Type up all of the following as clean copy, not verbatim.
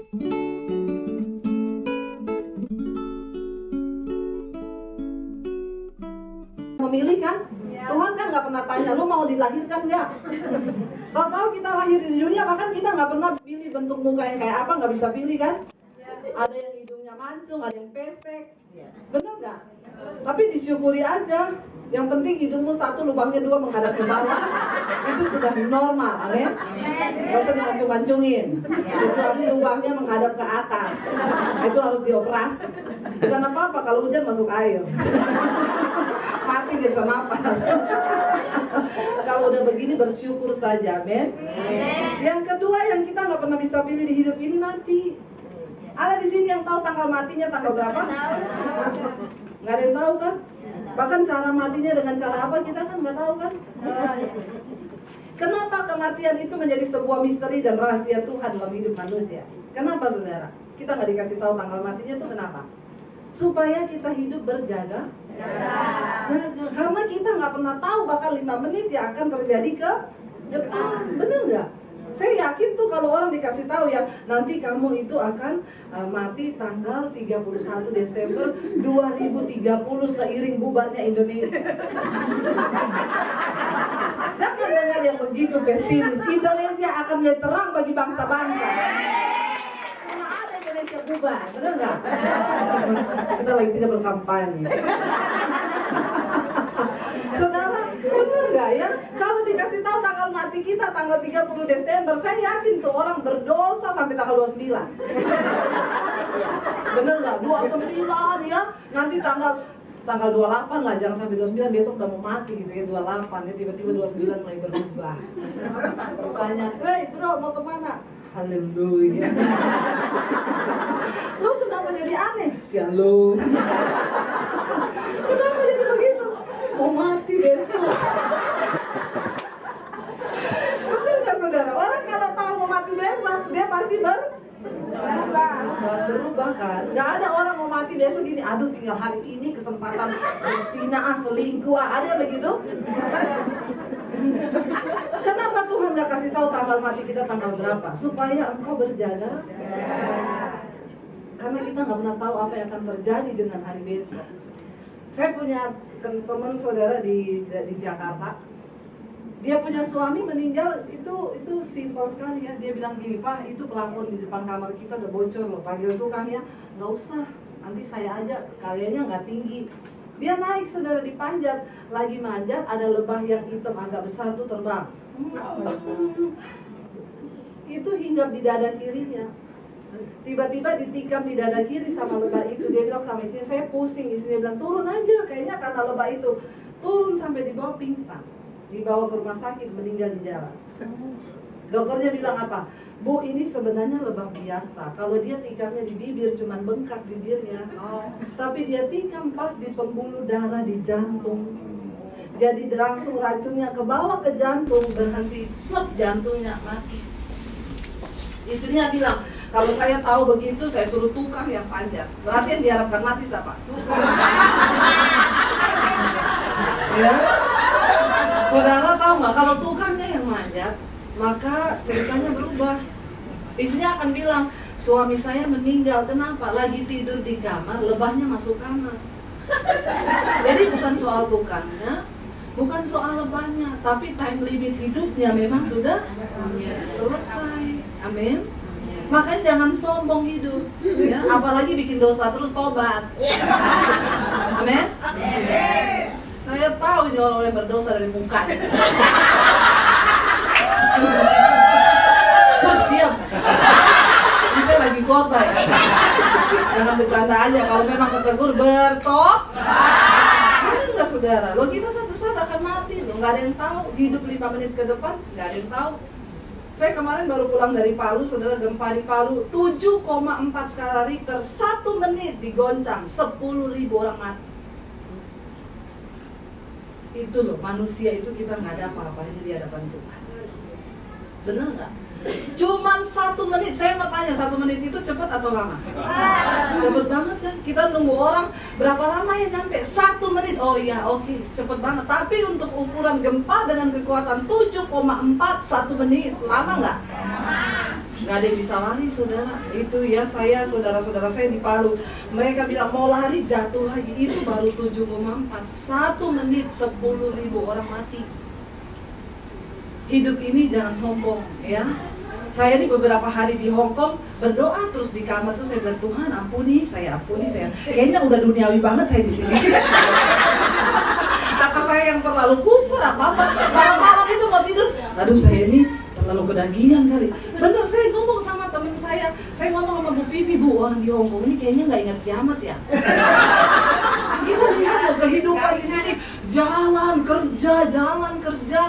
Memilih kan? Tuhan kan nggak pernah tanya lu mau dilahirkan nggak? Kalau tahu kita lahir di dunia, bahkan kita nggak pernah pilih bentuk muka yang kayak apa, nggak bisa pilih kan? Ada yang hidungnya mancung, ada yang pesek, bener nggak? Tapi disyukuri aja. Yang penting hidungmu satu, lubangnya dua menghadap ke bawah. Itu sudah normal, amin? Gak usah dimancung-mancungin. Kecuali lubangnya menghadap ke atas. Itu harus dioperasi. Bukan apa-apa kalau hujan masuk air. Mati dia bisa napas. Kalau udah begini bersyukur saja, amin? Yang kedua yang kita nggak pernah bisa pilih di hidup ini, mati. Ada di sini yang tahu tanggal matinya tanggal berapa? Nggak ada yang tahu kan? Bahkan cara matinya dengan cara apa kita kan nggak tahu kan? Kenapa kematian itu menjadi sebuah misteri dan rahasia Tuhan dalam hidup manusia? Kenapa saudara? Kita nggak dikasih tahu tanggal matinya itu kenapa? Supaya kita hidup berjaga. Jaga. Karena kita nggak pernah tahu bakal 5 menit yang akan terjadi ke depan. Bener nggak? Saya yakin tuh kalau orang dikasih tahu ya, nanti kamu itu akan mati tanggal 31 Desember 2030 seiring bubarnya Indonesia. Jangan dengar yang begitu pesimis. Indonesia akan menjadi terang bagi bangsa-bangsa. Karena ada Indonesia bubar, benar nggak? Kita lagi tidak berkampanye. Saudara, bener nggak ya? Kalau dikasih tahu tanggal mati kita tanggal 30 Desember, saya yakin tuh orang berdosa sampai tanggal 29. Bener nggak? 29 ya, nanti tanggal 28 lah, jangan sampai 29, besok udah mau mati gitu ya, 28 ya, tiba-tiba 29 mulai berubah. Tanya, hey bro mau kemana? Haleluya. Lu kenapa jadi aneh? Shalom. Kenapa jadi begitu? Mau mati besok. Betul nggak saudara? Orang kalau tahu mau mati besok, dia pasti berubah kan? Nggak ada orang mau mati besok gini, aduh tinggal hari ini kesempatan bersinah, selingkuh, ada yang begitu? Kenapa Tuhan nggak kasih tahu tanggal mati kita tanggal berapa? Supaya engkau berjaga. Karena kita nggak pernah tahu apa yang akan terjadi dengan hari besok. Saya punya teman saudara di Jakarta. Dia punya suami meninggal, itu simpel sekali ya. Dia bilang gini, Pak, itu pelafon di depan kamar kita udah bocor loh. Panggil tukang ya, nggak usah, nanti saya aja, karyanya nggak tinggi. Dia naik saudara dipanjat, lagi manjat ada lebah yang hitam agak besar tuh terbang. Itu hinggap di dada kirinya. Tiba-tiba ditikam di dada kiri sama lebah itu. Dia bilang sama istrinya, saya pusing. Istrinya bilang, turun aja, kayaknya kata lebah itu. Turun sampai di bawah pingsan. Dibawa ke rumah sakit, meninggal di jalan. Dokternya bilang apa? Bu, ini sebenarnya lebah biasa. Kalau dia tikamnya di bibir, cuman bengkak bibirnya. Tapi dia tikam pas di pembuluh darah di jantung. Jadi langsung racunnya ke bawah ke jantung, berhenti, sep, jantungnya mati. Istrinya bilang, kalau saya tahu begitu, saya suruh tukang yang panjat. Berarti yang diharapkan mati siapa? Ya? Saudara tahu nggak, kalau tukangnya yang manjat, maka ceritanya berubah. Istrinya akan bilang, suami saya meninggal, kenapa? Lagi tidur di kamar, lebahnya masuk kamar. Jadi bukan soal tukangnya, bukan soal lebahnya, tapi time limit hidupnya memang sudah selesai. Amin. Makanya jangan sombong hidup, ya? Apalagi bikin dosa terus tobat. Amin. Saya tahu ini orang-orang yang berdosa dari mukanya. Terus diam. Ini saya lagi khotbah ya. Jangan bercanda aja, kalau memang ketegur bertobat. Enggak saudara, lo kita satu saat akan mati loh, nggak ada yang tahu. Hidup 5 menit ke depan, nggak ada yang tahu. Saya kemarin baru pulang dari Palu, saudara, gempa di Palu 7,4 skala Richter, 1 menit digoncang, 10.000 orang mati. Itu loh, manusia itu kita nggak ada apa-apanya di hadapan Tuhan. Bener nggak? Cuman 1 menit, saya mau tanya, 1 menit itu cepat atau lama? Cepet banget kan? Kita nunggu orang berapa lama ya nyampe? 1 menit, oh iya oke, cepet banget. Tapi untuk ukuran gempa dengan kekuatan 7,4 1 menit, lama nggak? Nggak ada yang bisa lari, saudara. Itu ya, saudara-saudara saya di Palu, mereka bilang mau lari jatuh lagi. Itu baru 7,4. 1 menit 10.000 orang mati. Hidup ini jangan sombong ya. Saya di beberapa hari di Hong Kong berdoa terus di kamar tuh, saya bilang, Tuhan ampuni saya. Kayaknya udah duniawi banget saya di sini. Apa saya yang terlalu kuper apa? Malam-malam itu mau tidur, aduh saya ini terlalu kedagingan kali. Bener, saya ngomong sama temen saya ngomong sama Bu Pipi, Bu, orang di Hong Kong ini kayaknya nggak ingat kiamat ya. Kita lihat loh kehidupan di sini, jalan kerja,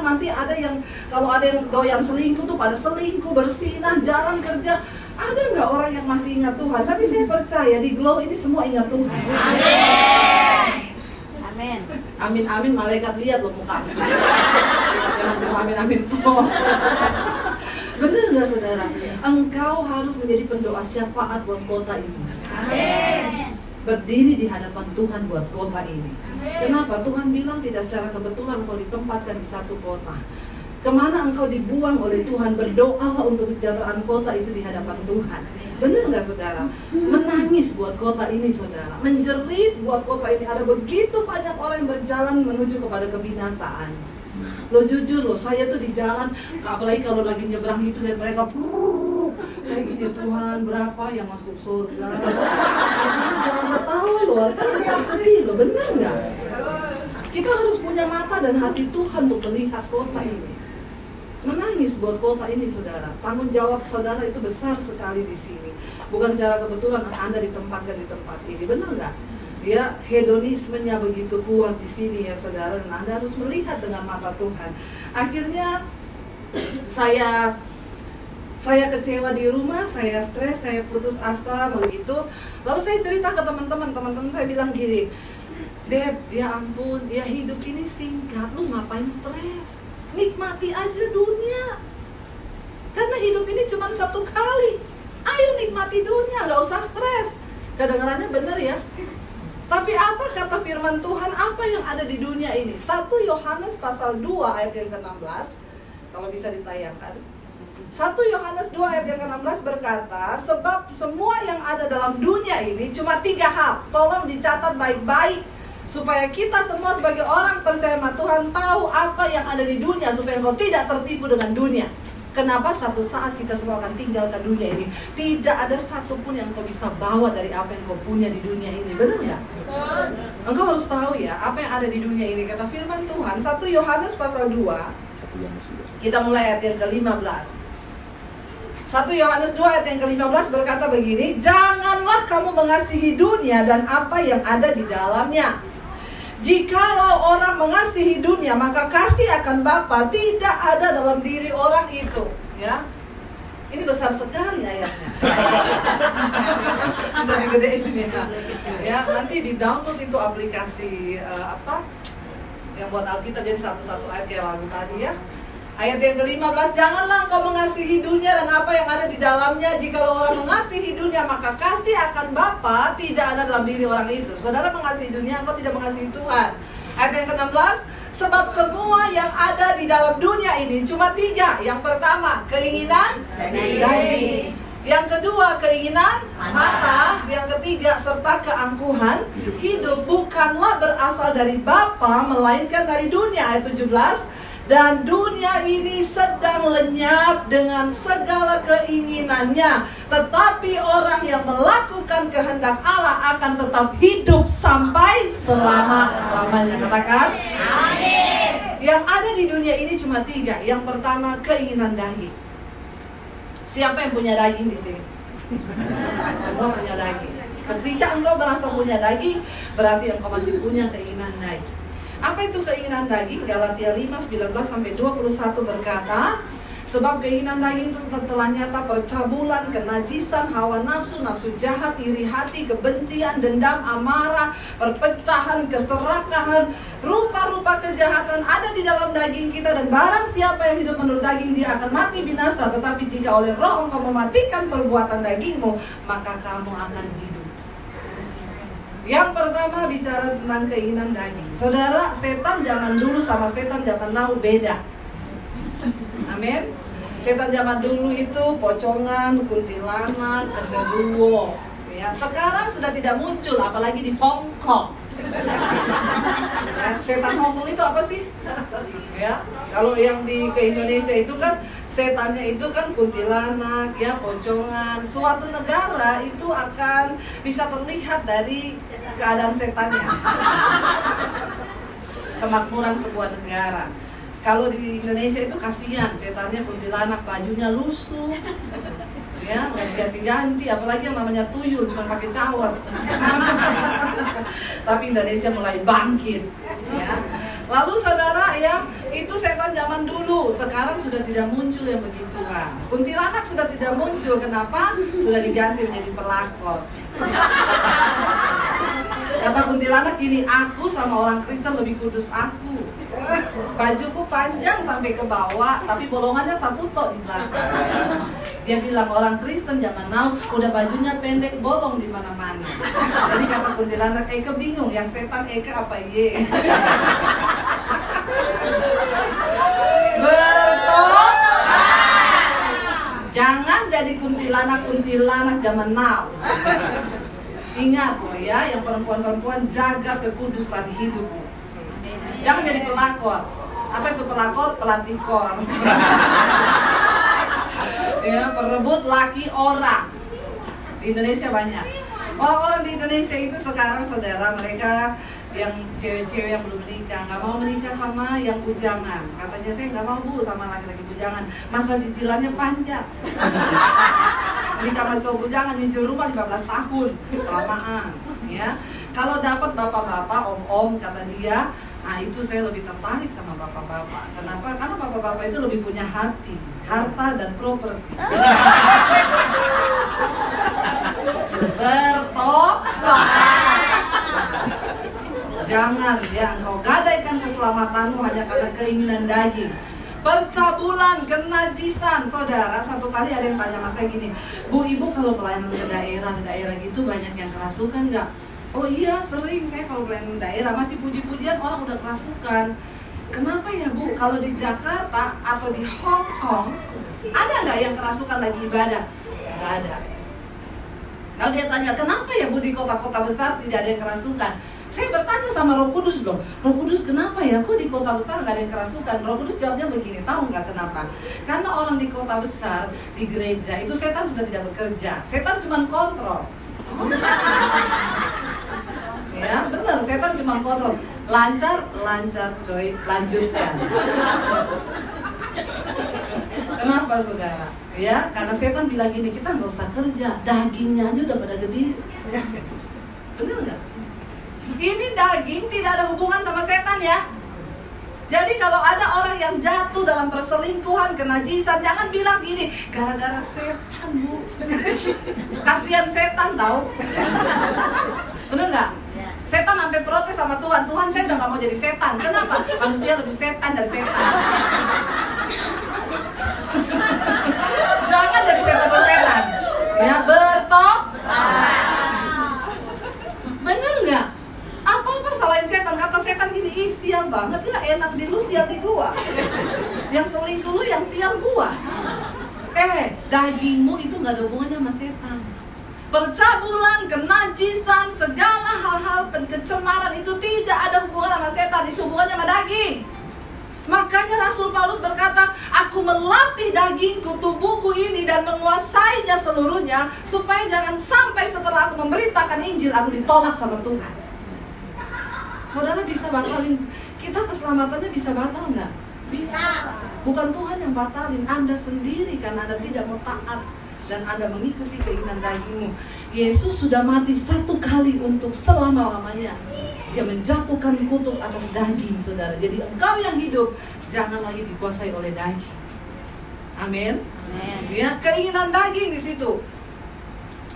nanti ada yang kalau ada yang doyan selingkuh tuh pada selingkuh, bersinah, jalan kerja. Ada nggak orang yang masih ingat Tuhan? Tapi saya percaya di Glow ini semua ingat Tuhan. Amin, malaikat lihat loh muka. Jangan cuma amin. Bener nggak saudara? Engkau harus menjadi pendoa syafaat buat kota ini. Berdiri di hadapan Tuhan buat kota ini. Kenapa? Tuhan bilang tidak secara kebetulan engkau ditempatkan di satu kota. Kemana engkau dibuang oleh Tuhan, berdoalah untuk kesejahteraan kota itu di hadapan Tuhan. Benar nggak saudara? Menangis buat kota ini saudara, menjerit buat kota ini. Ada begitu banyak orang yang berjalan menuju kepada kebinasaan. Lo jujur lo, saya tuh di jalan, apalagi kalau lagi nyebrang gitu dan mereka saya gini, Tuhan berapa yang masuk surga? Jangan ketawa lo, kan sedih lo, bener nggak? Kita harus punya mata dan hati Tuhan untuk melihat kota ini. Menangis buat kota ini saudara. Tanggung jawab saudara itu besar sekali di sini. Bukan secara kebetulan Anda ditempatkan di tempat ini, benar nggak? Ya, hedonismenya begitu kuat di sini ya saudara, dan Anda harus melihat dengan mata Tuhan. Akhirnya saya kecewa di rumah, saya stres, saya putus asa begitu. Lalu saya cerita ke teman-teman saya bilang gini, Deb, ya ampun, ya hidup ini singkat, lu ngapain stres? Nikmati aja dunia. Karena hidup ini cuma satu kali. Ayo nikmati dunia, gak usah stres. Kedengarannya benar ya. Tapi apa kata firman Tuhan, apa yang ada di dunia ini? 1 Yohanes pasal 2 ayat yang ke-16. Kalau bisa ditayangkan. 1 Yohanes 2 ayat yang ke-16 berkata, sebab semua yang ada dalam dunia ini cuma 3 hal. Tolong dicatat baik-baik, supaya kita semua sebagai orang percaya sama Tuhan tahu apa yang ada di dunia, supaya engkau tidak tertipu dengan dunia. Kenapa? Satu saat kita semua akan tinggalkan dunia ini. Tidak ada satupun yang engkau bisa bawa dari apa yang engkau punya di dunia ini. Benar nggak? Engkau harus tahu ya apa yang ada di dunia ini. Kata firman Tuhan 1 Yohanes pasal 2, kita mulai ayat yang ke-15. 1 Yohanes 2 ayat yang ke-15 berkata begini, janganlah kamu mengasihi dunia dan apa yang ada di dalamnya. Jikalau orang mengasihi dunia, maka kasih akan Bapa tidak ada dalam diri orang itu. Ya, ini besar sekali ayatnya. Bisa digedein ya. Nanti di download itu aplikasi yang buat Alkitab jadi satu-satu ayat kayak lagu tadi ya. Ayat yang ke-15, janganlah engkau mengasihi dunia dan apa yang ada di dalamnya. Jikalau orang mengasihi dunia, maka kasih akan Bapa tidak ada dalam diri orang itu. Saudara mengasihi dunia, engkau tidak mengasihi Tuhan. Ayat yang ke-16, sebab semua yang ada di dalam dunia ini cuma 3. Yang pertama, keinginan daging. Yang kedua, keinginan mata. Yang ketiga, serta keangkuhan hidup bukanlah berasal dari Bapa, melainkan dari dunia. Ayat 17, dan dunia ini sedang lenyap dengan segala keinginannya, tetapi orang yang melakukan kehendak Allah akan tetap hidup sampai selama-lamanya. Katakan amin. Yang ada di dunia ini cuma 3. Yang pertama, keinginan daging. Siapa yang punya daging di sini? Semua punya daging. Ketika engkau merasa punya daging, berarti engkau masih punya keinginan daging. Apa itu keinginan daging? Galatia 5:19-21 berkata, sebab keinginan daging itu telah nyata percabulan, kenajisan, hawa nafsu, nafsu jahat, iri hati, kebencian, dendam, amarah, perpecahan, keserakahan, rupa-rupa kejahatan ada di dalam daging kita. Dan barang siapa yang hidup menurut daging, dia akan mati binasa. Tetapi jika oleh Roh engkau mematikan perbuatan dagingmu, maka kamu akan hidup. Yang pertama bicara tentang keinginan daging. Saudara, setan zaman dulu sama setan zaman now beda. Amin. Setan zaman dulu itu pocongan, kuntilanak, genderuwo. Ya, sekarang sudah tidak muncul, apalagi di Hong Kong. Ya, setan Hong Kong itu apa sih? Ya, kalau yang ke Indonesia itu kan setannya itu kan kuntilanak, ya, pocongan. Suatu negara itu akan bisa terlihat dari keadaan setannya. Kemakmuran sebuah negara. Kalau di Indonesia itu kasihan, setannya kuntilanak, bajunya lusuh, ya, nggak diganti-ganti, apalagi yang namanya tuyul, cuma pakai cawat. Tapi Indonesia mulai bangkit, ya. Lalu saudara, ya, itu setan zaman dulu, sekarang sudah tidak muncul yang begituan. Kuntilanak sudah tidak muncul, kenapa? Sudah diganti menjadi pelakor. Kata kuntilanak gini, aku sama orang Kristen lebih kudus aku. Bajuku panjang sampai ke bawah, tapi bolongannya satu tok di belakang. Dia bilang orang Kristen zaman now udah bajunya pendek, bolong di mana-mana. Jadi kata kuntilanak, Eke bingung, yang setan Eke apa ye? Bertobat. Jangan jadi kuntilanak zaman now. Ingat loh ya, yang perempuan-perempuan, jaga kekudusan hidupmu. Jangan jadi pelakor. Apa itu pelakor? Pelatih kor. Ya, perebut laki orang. Di Indonesia banyak. Orang-orang di Indonesia itu sekarang saudara, mereka yang cewek-cewek yang belum menikah, nggak mau menikah sama yang bujangan. Katanya, saya nggak mau bu sama laki-laki bujangan, masa cicilannya panjang. Menikah sama cowok bujangan, nyicil rumah 15 tahun, kelamaan. Ya, kalau dapat bapak-bapak, om-om, kata dia, nah itu saya lebih tertarik sama bapak-bapak. Kenapa? Karena bapak-bapak itu lebih punya hati, harta dan properti. Bertobat. Jangan ya engkau gadaikan keselamatanmu hanya karena keinginan daging. Percabulan, kenajisan. Saudara, satu kali ada yang tanya sama saya gini, Bu, ibu kalau pelayanan ke daerah gitu banyak yang kerasukan nggak? Oh iya, sering saya kalau pelayanan daerah masih puji-pujian orang udah kerasukan. Kenapa ya Bu? Kalau di Jakarta atau di Hong Kong ada nggak yang kerasukan lagi ibadah? Nggak ada. Kalau dia tanya, kenapa ya Bu di kota-kota besar tidak ada yang kerasukan? Saya bertanya sama Roh Kudus loh, Roh Kudus kenapa ya? Kok di kota besar nggak ada yang kerasukan? Roh Kudus jawabnya begini, tahu nggak kenapa? Karena orang di kota besar, di gereja itu setan sudah tidak bekerja, setan cuma kontrol. Ya benar, setan cuma kontrol. Lancar coy, lanjutkan. Kenapa saudara? Ya, karena setan bilang gini, kita nggak usah kerja, dagingnya aja udah pada gede. Bener nggak? Ini daging tidak ada hubungan sama setan ya. Jadi kalau ada orang yang jatuh dalam perselingkuhan, kenajisan, jangan bilang gini, gara-gara setan Bu. Kasihan setan tahu. Bener nggak? Setan sampai protes sama Tuhan, Tuhan saya udah nggak mau jadi setan. Kenapa? Manusia lebih setan dari setan. Jangan jadi setan. Ya, bertobat. Bener nggak? Apa-apa salahin setan. Kata setan gini, ih sial banget ya, enak di lu, sial di gua. Yang selingkuh lu, yang sial gua. Dagingmu itu gak ada hubungannya sama setan. Percabulan, kenajisan, segala hal-hal kecemaran itu tidak ada hubungan sama setan. Itu hubungannya sama daging. Makanya Rasul Paulus berkata, aku melatih dagingku, tubuhku ini, dan menguasainya seluruhnya, supaya jangan sampai setelah aku memberitakan Injil, aku ditolak sama Tuhan. Saudara bisa batalin, kita keselamatannya bisa batal nggak? Bisa. Bukan Tuhan yang batalin, Anda sendiri karena Anda tidak mau taat dan Anda mengikuti keinginan dagingmu. Yesus sudah mati satu kali untuk selama-lamanya. Dia menjatuhkan kutuk atas daging, saudara. Jadi engkau yang hidup jangan lagi dikuasai oleh daging. Amin. Ya, keinginan daging di situ.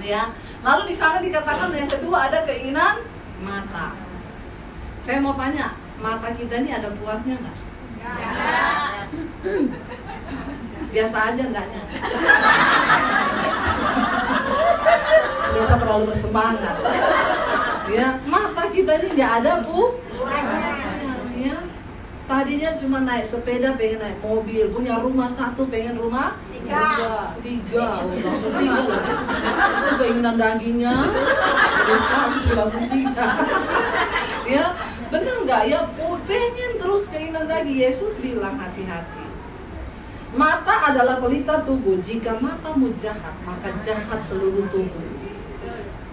Ya. Lalu di sana dikatakan yang kedua ada keinginan mata. Saya mau tanya, mata kita ini ada puasnya nggak? Ya. Biasa aja enggaknya. Nggak usah terlalu bersemangat. Ya, mata kita ini nggak ada puasnya. Ya. Tadinya cuma naik sepeda, pengen naik mobil, punya rumah 1, pengen rumah 3. Langsung 3 lah. Itu keinginan dagingnya. Terus langsung 3. Ya, bener nggak ya? Pengen terus keinginan daging. Yesus bilang hati-hati. Mata adalah pelita tubuh. Jika matamu jahat, maka jahat seluruh tubuh.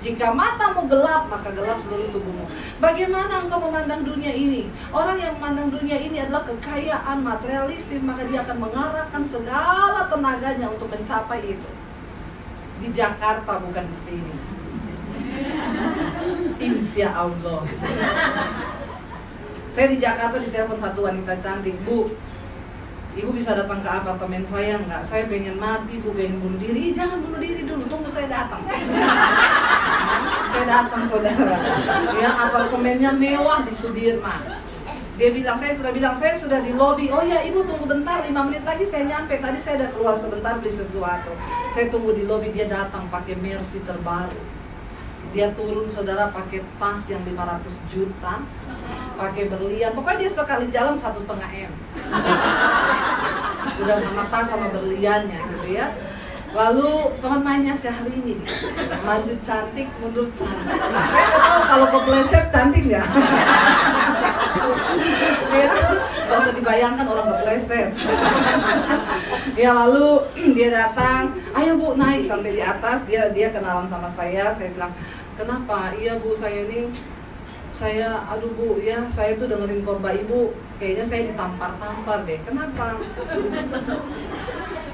Jika matamu gelap, maka gelap seluruh tubuhmu. Bagaimana engkau memandang dunia ini? Orang yang memandang dunia ini adalah kekayaan materialistis, maka dia akan mengarahkan segala tenaganya untuk mencapai itu. Di Jakarta, bukan di sini. Insya Allah. Saya di Jakarta ditelepon satu wanita cantik, Bu, Ibu bisa datang ke apartemen saya nggak? Saya pengen mati, Bu, pengen bunuh diri. Jangan bunuh diri dulu, tunggu saya datang. Saya datang, saudara. Ya, apartemennya mewah di Sudirman. Dia bilang, saya sudah di lobi. Oh ya, Ibu tunggu bentar, 5 menit lagi saya nyampe. Tadi saya udah keluar sebentar beli sesuatu. Saya tunggu di lobi, dia datang pakai Mercy terbaru. Dia turun, saudara, pakai tas yang 500 juta. Pakai berlian, pokoknya dia sekali jalan 1,5 M. Sudah sama tas sama berliannya gitu ya. Lalu teman mainnya Syahrini, maju cantik, mundur cantik. Saya nggak tahu kalau kepleset cantik nggak. Ya, nggak usah dibayangkan orang kepleset. Ya, lalu dia datang, ayo Bu naik, sampai di atas. Dia kenalan sama saya bilang, kenapa? Iya Bu, aduh Bu, ya saya tuh dengerin khotbah Ibu, kayaknya saya ditampar-tampar deh. Kenapa?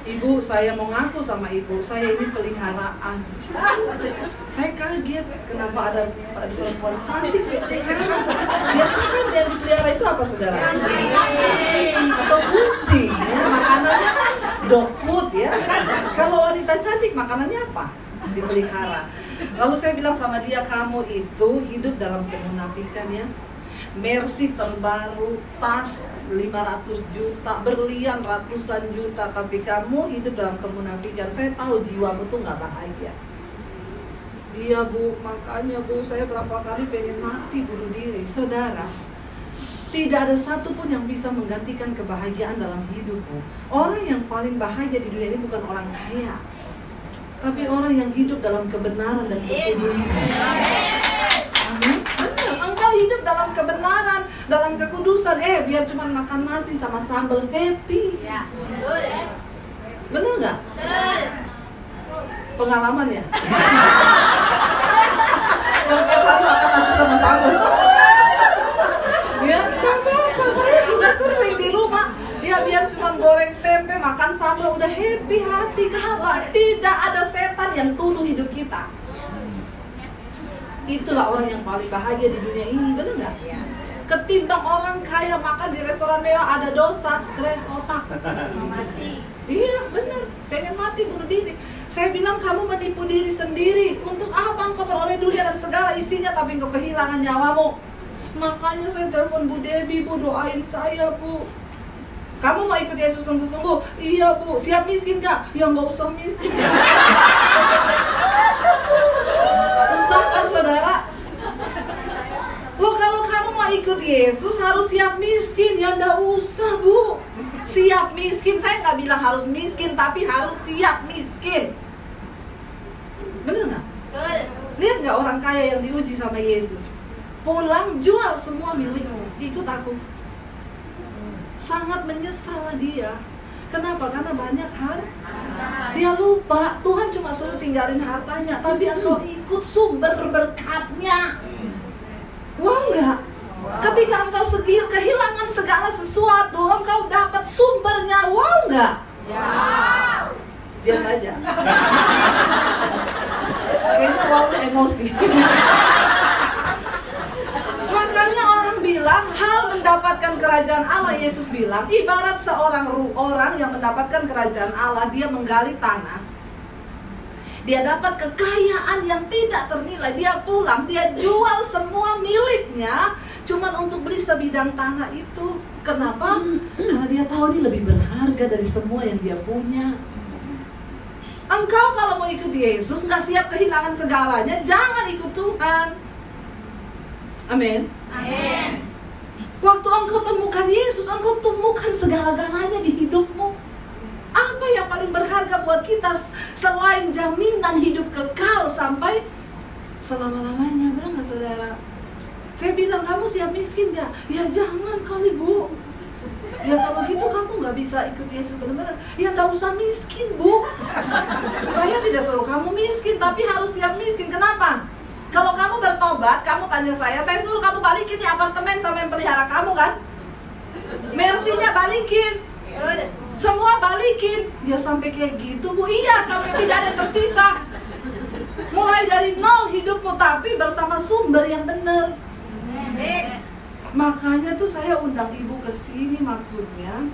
Ibu, saya mau ngaku sama Ibu, saya ini peliharaan. Saya kaget, kenapa ada perempuan cantik dipelihara? Biasanya kan yang dipelihara itu apa, saudara? Anjing atau kucing, ya. Makanannya kan dog food ya. Kalau wanita cantik makanannya apa? Dipelihara. Lalu saya bilang sama dia, kamu itu hidup dalam kemunafikan ya. Mercy terbaru, tas 500 juta, berlian ratusan juta, tapi kamu hidup dalam kemunafikan. Saya tahu jiwamu tuh gak bahagia. Iya Bu, makanya Bu, saya berapa kali pengen mati, bunuh diri. Saudara, tidak ada satupun yang bisa menggantikan kebahagiaan dalam hidupmu. Orang yang paling bahagia di dunia ini bukan orang kaya, tapi orang yang hidup dalam kebenaran dan kekudusan. Amin. Benar, engkau hidup dalam kebenaran, dalam kekudusan. Biar cuma makan nasi sama sambal happy. Benar nggak? Pengalaman ya? Yang tiap hari makan nasi sama sambal. Ya, nggak apa-apa. Saya juga sering di rumah. Ya, biar cuma goreng tempe, makan sambal, udah happy hati. Kenapa? Tidak ada setan yang tuduh hidup kita. Itulah orang yang paling bahagia di dunia ini, benar nggak? Ketimbang orang kaya makan di restoran mewah, ada dosa, stres otak, mati. Iya, benar. Pengen mati, bunuh diri. Saya bilang, kamu menipu diri sendiri. Untuk apa engkau peroleh dunia dan segala isinya, tapi engkau kehilangan nyawamu? Makanya saya telepon Bu Debbie, Bu, doain saya Bu. Kamu mau ikut Yesus sungguh-sungguh? Iya Bu. Siap miskin gak? Ya nggak usah miskin. Susah kan, saudara? Loh, kalau kamu mau ikut Yesus harus siap miskin. Ya nggak usah Bu. Siap miskin, saya nggak bilang harus miskin, tapi harus siap miskin. Bener nggak? Lihat nggak orang kaya yang diuji sama Yesus? Pulang jual semua milikmu, ikut aku. Sangat menyesal dia. Kenapa? Karena banyak harta. Dia lupa Tuhan cuma suruh tinggalin hartanya, tapi engkau ikut sumber berkatnya. Wah enggak? Ketika engkau kehilangan segala sesuatu, engkau dapat sumbernya. Wow enggak? Biasa aja. Kayaknya wownya emosi. Makanya orang bilang hal mendapatkan kerajaan Allah, Yesus bilang ibarat seorang orang yang mendapatkan kerajaan Allah, dia menggali tanah, dia dapat kekayaan yang tidak ternilai, dia pulang, dia jual semua miliknya cuman untuk beli sebidang tanah itu. Kenapa? Karena dia tahu ini lebih berharga dari semua yang dia punya. Engkau kalau mau ikut Yesus, nggak siap kehilangan segalanya, jangan ikut Tuhan. Amin. Amin. Waktu engkau temukan Yesus, engkau temukan segala-galanya di hidupmu. Apa yang paling berharga buat kita selain jaminan hidup kekal sampai selama-lamanya? Benar nggak saudara? Saya bilang, kamu siap miskin nggak? Ya jangan kali Bu. Ya kalau gitu kamu nggak bisa ikut Yesus benar-benar. Ya nggak usah miskin Bu. Saya tidak suruh kamu miskin, tapi harus siap miskin. Kenapa? Kalau kamu bertobat, kamu tanya saya suruh kamu balikin di apartemen sama yang pelihara kamu kan? Mercy-nya balikin, semua balikin. Ya sampai kayak gitu Bu? Iya, sampai tidak ada yang tersisa. Mulai dari nol hidupmu, tapi bersama sumber yang benar. Makanya tuh saya undang ibu ke sini, maksudnya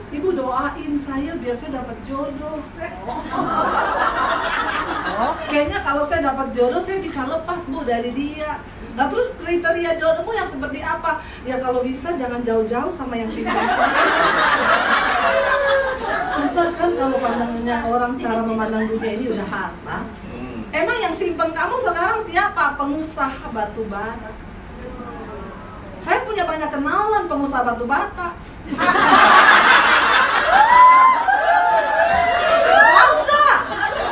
ibu doain saya biar saya dapat jodoh. Kayaknya kalau saya dapat jodoh saya bisa lepas Bu dari dia. Nah terus kriteria jodohmu yang seperti apa? Ya kalau bisa jangan jauh-jauh sama yang simpan. Susah kan kalau pandangannya orang, cara memandang dunia ini udah harta. Emang yang simpan kamu sekarang siapa? Pengusaha batu bara. Saya punya banyak kenalan pengusaha batu bata. Tahu nggak?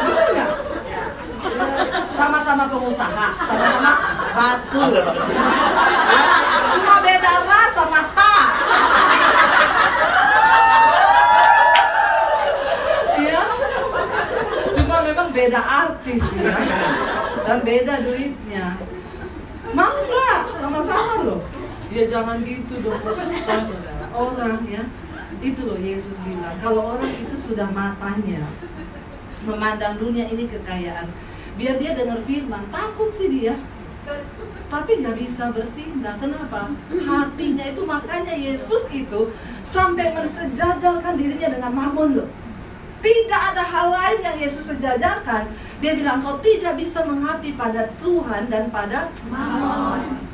Bener nggak? Sama-sama pengusaha, sama-sama batu. Cuma beda rasa mata. Ya, cuma memang beda artis ya, dan beda duitnya. Mau nggak? Sama-sama loh. Ya jangan gitu dong, susah saudara. Orang ya, itu loh Yesus bilang, kalau orang itu sudah matanya memandang dunia ini kekayaan, biar dia dengar firman, takut sih dia, tapi nggak bisa bertindak. Kenapa? Hatinya itu, makanya Yesus itu sampai mensejajarkan dirinya dengan Mammon loh. Tidak ada hal lain yang Yesus sejajarkan. Dia bilang, kau tidak bisa mengabdi pada Tuhan dan pada Mammon.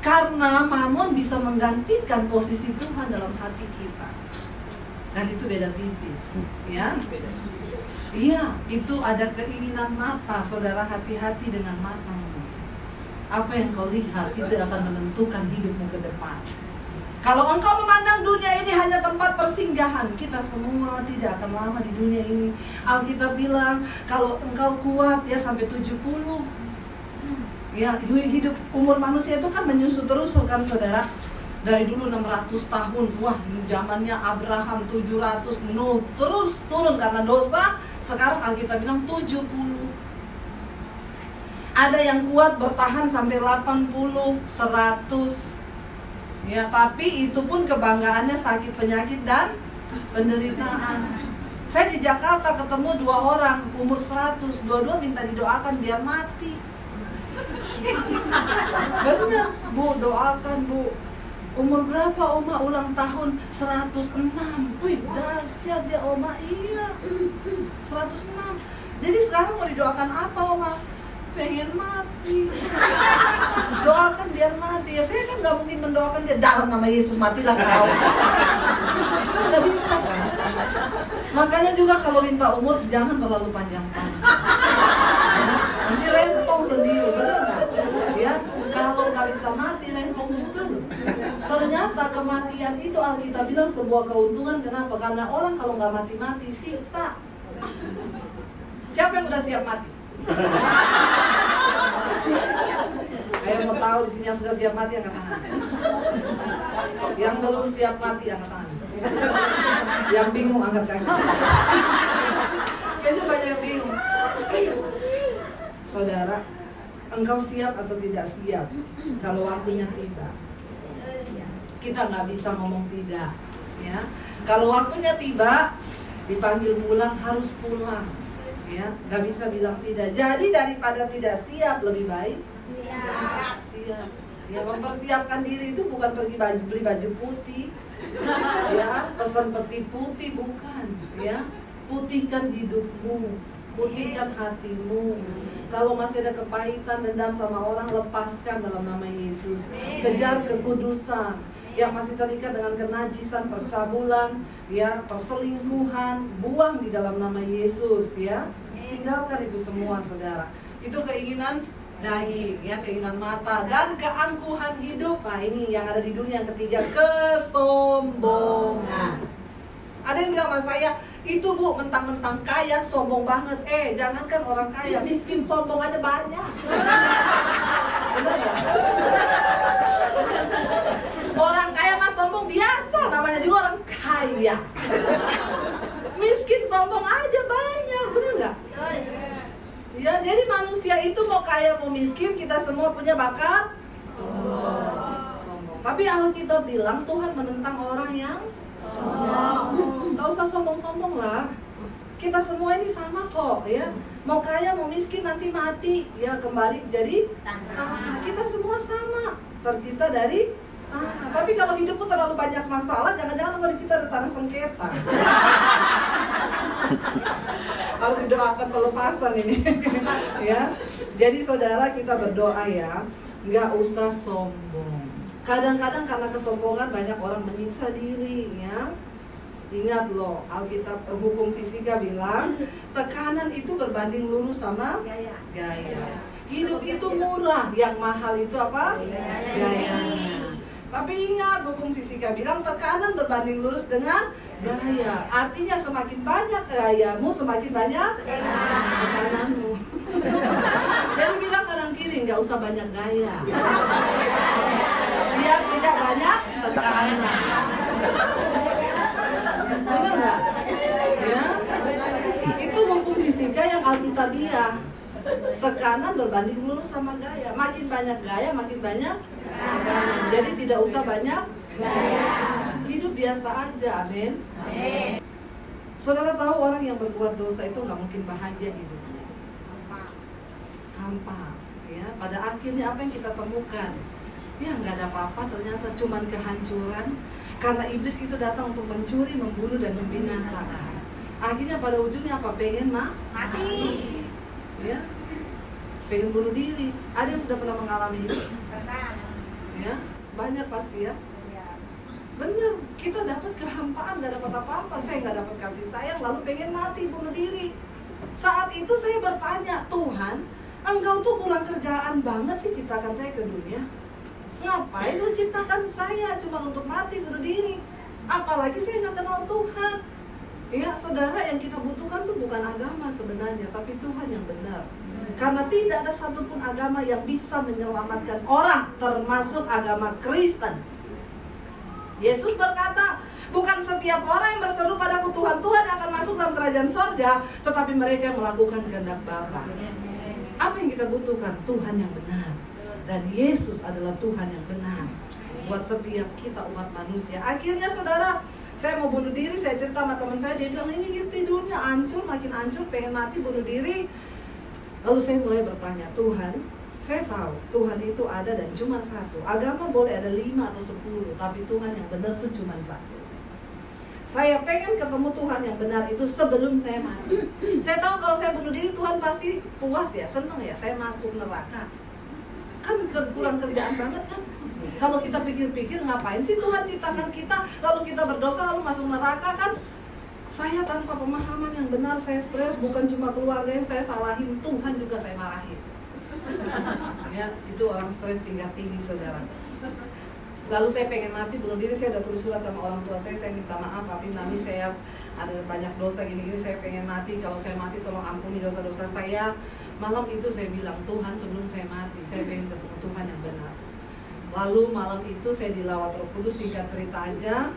Karena Mammon bisa menggantikan posisi Tuhan dalam hati kita. Dan itu beda tipis, ya. Iya, itu ada keinginan mata. Saudara, hati-hati dengan matamu. Apa yang kau lihat itu akan menentukan hidupmu ke depan. Kalau engkau memandang dunia ini hanya tempat persinggahan, kita semua tidak akan lama di dunia ini. Alkitab bilang, kalau engkau kuat ya sampai 70. Ya, hidup umur manusia itu kan menyusut terus kan saudara. Dari dulu 600 tahun, wah zamannya Abraham 700, Nuh, terus turun karena dosa. Sekarang Alkitab bilang 70. Ada yang kuat bertahan sampai 80, 100. Ya, tapi itu pun kebanggaannya sakit, penyakit, dan penderitaan. Saya di Jakarta ketemu 2 orang umur 100, dua-dua minta didoakan biar mati. Bener, Bu, doakan Bu. Umur berapa Oma? Ulang tahun 106. Wih, dahsyat ya Oma. Iya, 106. Jadi sekarang mau didoakan apa Oma? Pengen mati. Doakan biar mati. Ya saya kan gak mungkin mendoakan dia, dalam nama Yesus matilah kau. Gak bisa kan. Makanya juga kalau minta umur jangan terlalu panjang-panjang. Nanti rempong sendiri, benar nggak? Ya, kalau nggak bisa mati rempong juga loh. Ternyata kematian itu Alkitab bilang sebuah keuntungan. Kenapa? Karena orang kalau nggak mati-mati sisa. Siapa yang udah siap mati? Ayo mau tahu di sini yang sudah siap mati angkat tangan. Yang belum siap mati angkat tangan. Yang bingung angkat kaki. Kayaknya banyak yang bingung. Saudara, engkau siap atau tidak siap kalau waktunya tiba? Kita nggak bisa ngomong tidak, ya. Kalau waktunya tiba, dipanggil pulang harus pulang, ya. Nggak bisa bilang tidak. Jadi daripada tidak siap, lebih baik siap. Ya, mempersiapkan diri itu bukan pergi beli baju putih, ya, pesan peti putih, bukan, ya. Putihkan hidupmu, putihkan hatimu. Kalau masih ada kepahitan, dendam sama orang, lepaskan dalam nama Yesus. Kejar kekudusan. Yang masih terikat dengan kenajisan, percabulan, ya, perselingkuhan, buang di dalam nama Yesus, ya. Tinggalkan itu semua, saudara. Itu keinginan daging, ya, keinginan mata dan keangkuhan hidup. Nah, ini yang ada di dunia. Yang ketiga, kesombongan. Ada yang bilang sama saya, itu Bu, mentang-mentang kaya, sombong banget. Jangankan orang kaya, miskin sombong aja banyak. Bener gak? Orang kaya mah sombong biasa, namanya juga orang kaya. Miskin sombong aja banyak, bener gak? Ya, jadi manusia itu mau kaya mau miskin, kita semua punya bakat sombong. Tapi Alkitab bilang Tuhan menentang orang yang sombong. Gak usah sombong-sombong lah. Kita semua ini sama kok, ya. Mau kaya mau miskin nanti mati, ya, kembali jadi tanah. Kita semua sama, tercipta dari tanah. Tapi kalau hidupmu terlalu banyak masalah, jangan-jangan engkau dicipta dari tanah sengketa. Harus didoakan pelepasan ini. Ya. Jadi saudara, kita berdoa ya, nggak usah sombong. Kadang-kadang karena kesombongan banyak orang menyiksa diri, ya. Ingat loh, Alkitab hukum fisika bilang tekanan itu berbanding lurus sama gaya. Hidup itu murah, yang mahal itu apa? Gaya. Tapi ingat, hukum fisika bilang tekanan berbanding lurus dengan gaya. Artinya semakin banyak gayamu, semakin banyak tekananmu. Jadi bilang kanan kiri, nggak usah banyak gaya, biar tidak banyak tekanan. Benar nggak? Ya, itu hukum fisika yang alkitabiah. Tekanan berbanding lurus sama gaya. Makin banyak gaya, makin banyak tekanan. Jadi tidak usah banyak gaya. Hidup biasa aja, amin. Saudara tahu orang yang berbuat dosa itu nggak mungkin bahagia hidupnya. Hampa. Ya, pada akhirnya apa yang kita temukan? Ya nggak ada apa-apa, ternyata cuman kehancuran. Karena iblis itu datang untuk mencuri, membunuh, dan membinasakan. Akhirnya pada ujungnya apa? Pengen mati. Ya, pengen bunuh diri. Ada yang sudah pernah mengalami itu? Pernah. Ya, banyak pasti ya. Bener, kita dapat kehampaan, gak dapat apa-apa. Saya gak dapat kasih sayang, lalu pengen mati, bunuh diri. Saat itu saya bertanya, Tuhan, Engkau tuh kurang kerjaan banget sih ciptakan saya ke dunia. Ngapain lu ciptakan saya cuma untuk mati, bunuh diri? Apalagi saya gak kenal Tuhan. Ya, saudara, yang kita butuhkan tuh bukan agama sebenarnya, tapi Tuhan yang benar. Karena tidak ada satupun agama yang bisa menyelamatkan orang, termasuk agama Kristen. Yesus berkata, bukan setiap orang yang berseru padaku Tuhan, Tuhan akan masuk dalam kerajaan sorga, tetapi mereka yang melakukan kehendak Bapa. Apa yang kita butuhkan? Tuhan yang benar. Dan Yesus adalah Tuhan yang benar buat setiap kita umat manusia. Akhirnya saudara, saya mau bunuh diri, saya cerita sama teman saya, dia bilang ini gitu dunia hancur, makin hancur, pengen mati, bunuh diri. Lalu saya mulai bertanya, Tuhan, saya tahu Tuhan itu ada dan cuma satu. Agama boleh ada 5 atau 10, tapi Tuhan yang benar itu cuma satu. Saya pengen ketemu Tuhan yang benar itu sebelum saya mati. Saya tahu kalau saya bunuh diri Tuhan pasti puas ya, seneng ya, saya masuk neraka. Kan kurang kerjaan banget kan? Kalau kita pikir-pikir, ngapain sih Tuhan ciptakan kita, lalu kita berdosa lalu masuk neraka kan? Saya tanpa pemahaman yang benar, saya stres, bukan cuma keluarga yang saya salahin, Tuhan juga saya marahin. Ya, itu orang stres tingkat tinggi saudara. Lalu saya pengen mati, bunuh diri, saya udah tulis surat sama orang tua saya minta maaf, tapi Mami saya ada banyak dosa gini-gini, saya pengen mati, kalau saya mati tolong ampuni dosa-dosa saya. Malam itu saya bilang, Tuhan sebelum saya mati, saya pengen ketemu Tuhan yang benar. Lalu malam itu saya dilawat Roh Kudus, singkat cerita aja.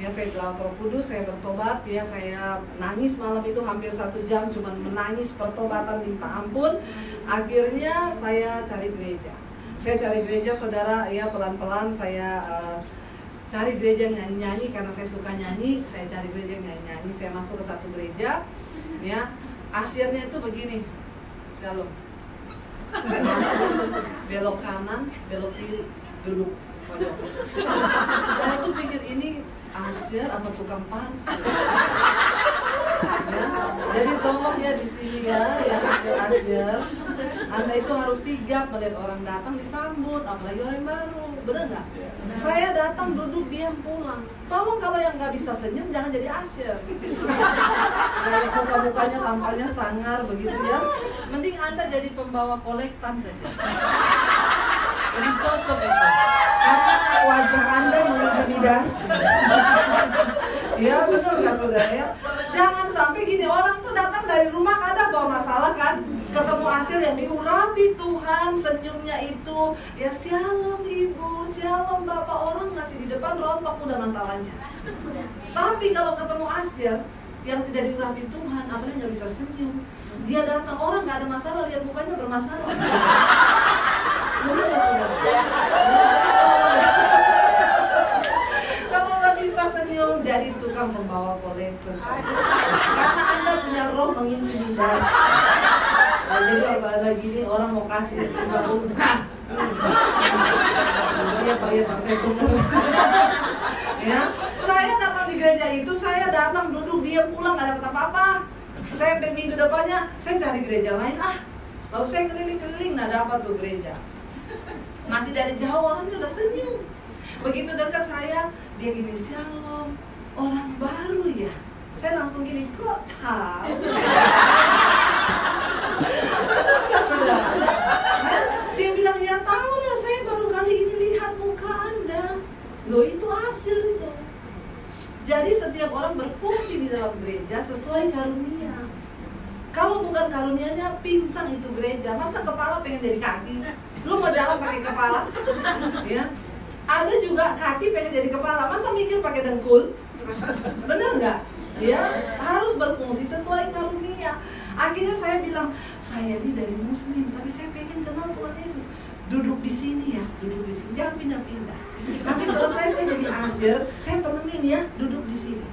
Ya, saya dilawat Roh Kudus, saya bertobat, ya saya nangis malam itu hampir 1 jam, cuman menangis pertobatan minta ampun. Akhirnya saya cari gereja. Saya cari gereja saudara, ya pelan-pelan saya cari gereja nyanyi-nyanyi karena saya suka nyanyi. Saya cari gereja nyanyi-nyanyi, saya masuk ke satu gereja, ya asirnya itu begini. Shalom. Belok kanan, belok kiri, duduk pojok. Saya tuh pikir ini asyir apa tukang parkir. Ya, jadi tolong ya di sini ya, yang asyir-asyir. Anda itu harus sigap melihat orang datang disambut, apalagi orang baru, bener nggak? Saya datang duduk diam pulang. Tolong kalau yang nggak bisa senyum jangan jadi asyir. Kayak muka-mukanya tampaknya sangar begitu ya. Mending Anda jadi pembawa kolektan saja. Jadi cocok itu. Karena wajah Anda mengintimidasi. Ya benar nggak saudara ya? Jangan sampai gini, orang tuh datang dari rumah kadang bawa masalah kan, ketemu hasil yang diurapi Tuhan, senyumnya itu ya shalom ibu, shalom bapak, orang masih di depan rontok udah masalahnya. Tapi kalau ketemu hasil yang tidak diurapi Tuhan, apalagi nggak bisa senyum, dia datang orang nggak ada masalah, lihat mukanya bermasalah. Benar nggak saudara? Kalau nggak bisa senyum, jadi tukang pembawa kolektor. Karena Anda punya roh mengintimidasi. Nah, jadi kalau ada gini orang mau kasih istimewa dulu. Iya Pak, saya tunggu. Ya, saya datang di gereja itu, saya datang duduk diam pulang nggak dapat apa-apa. Saya minggu depannya saya cari gereja lain lalu saya keliling-keliling, nah dapat tuh gereja. Masih dari jauh orangnya udah senyum. Begitu dekat saya, dia gini, shalom, orang baru ya. Saya langsung gini, kok tahu? Dia bilang, ya tahu lah, saya baru kali ini lihat muka Anda. Loh itu hasil itu. Jadi setiap orang berfungsi di dalam gereja sesuai karunia. Kalau bukan karunianya, pincang itu gereja. Masa kepala pengen jadi kaki? Lu mau jalan pakai kepala? Ya. Ada juga kaki pengen jadi kepala, masa mikir pakai dengkul? Bener nggak? Ya, harus berfungsi sesuai karunia. Akhirnya saya bilang, saya ini dari Muslim, tapi saya pengen kenal Tuhan Yesus. Duduk di sini ya, duduk di sini, jangan pindah-pindah. Nanti selesai saya jadi asyir, saya temenin ya, duduk di sini.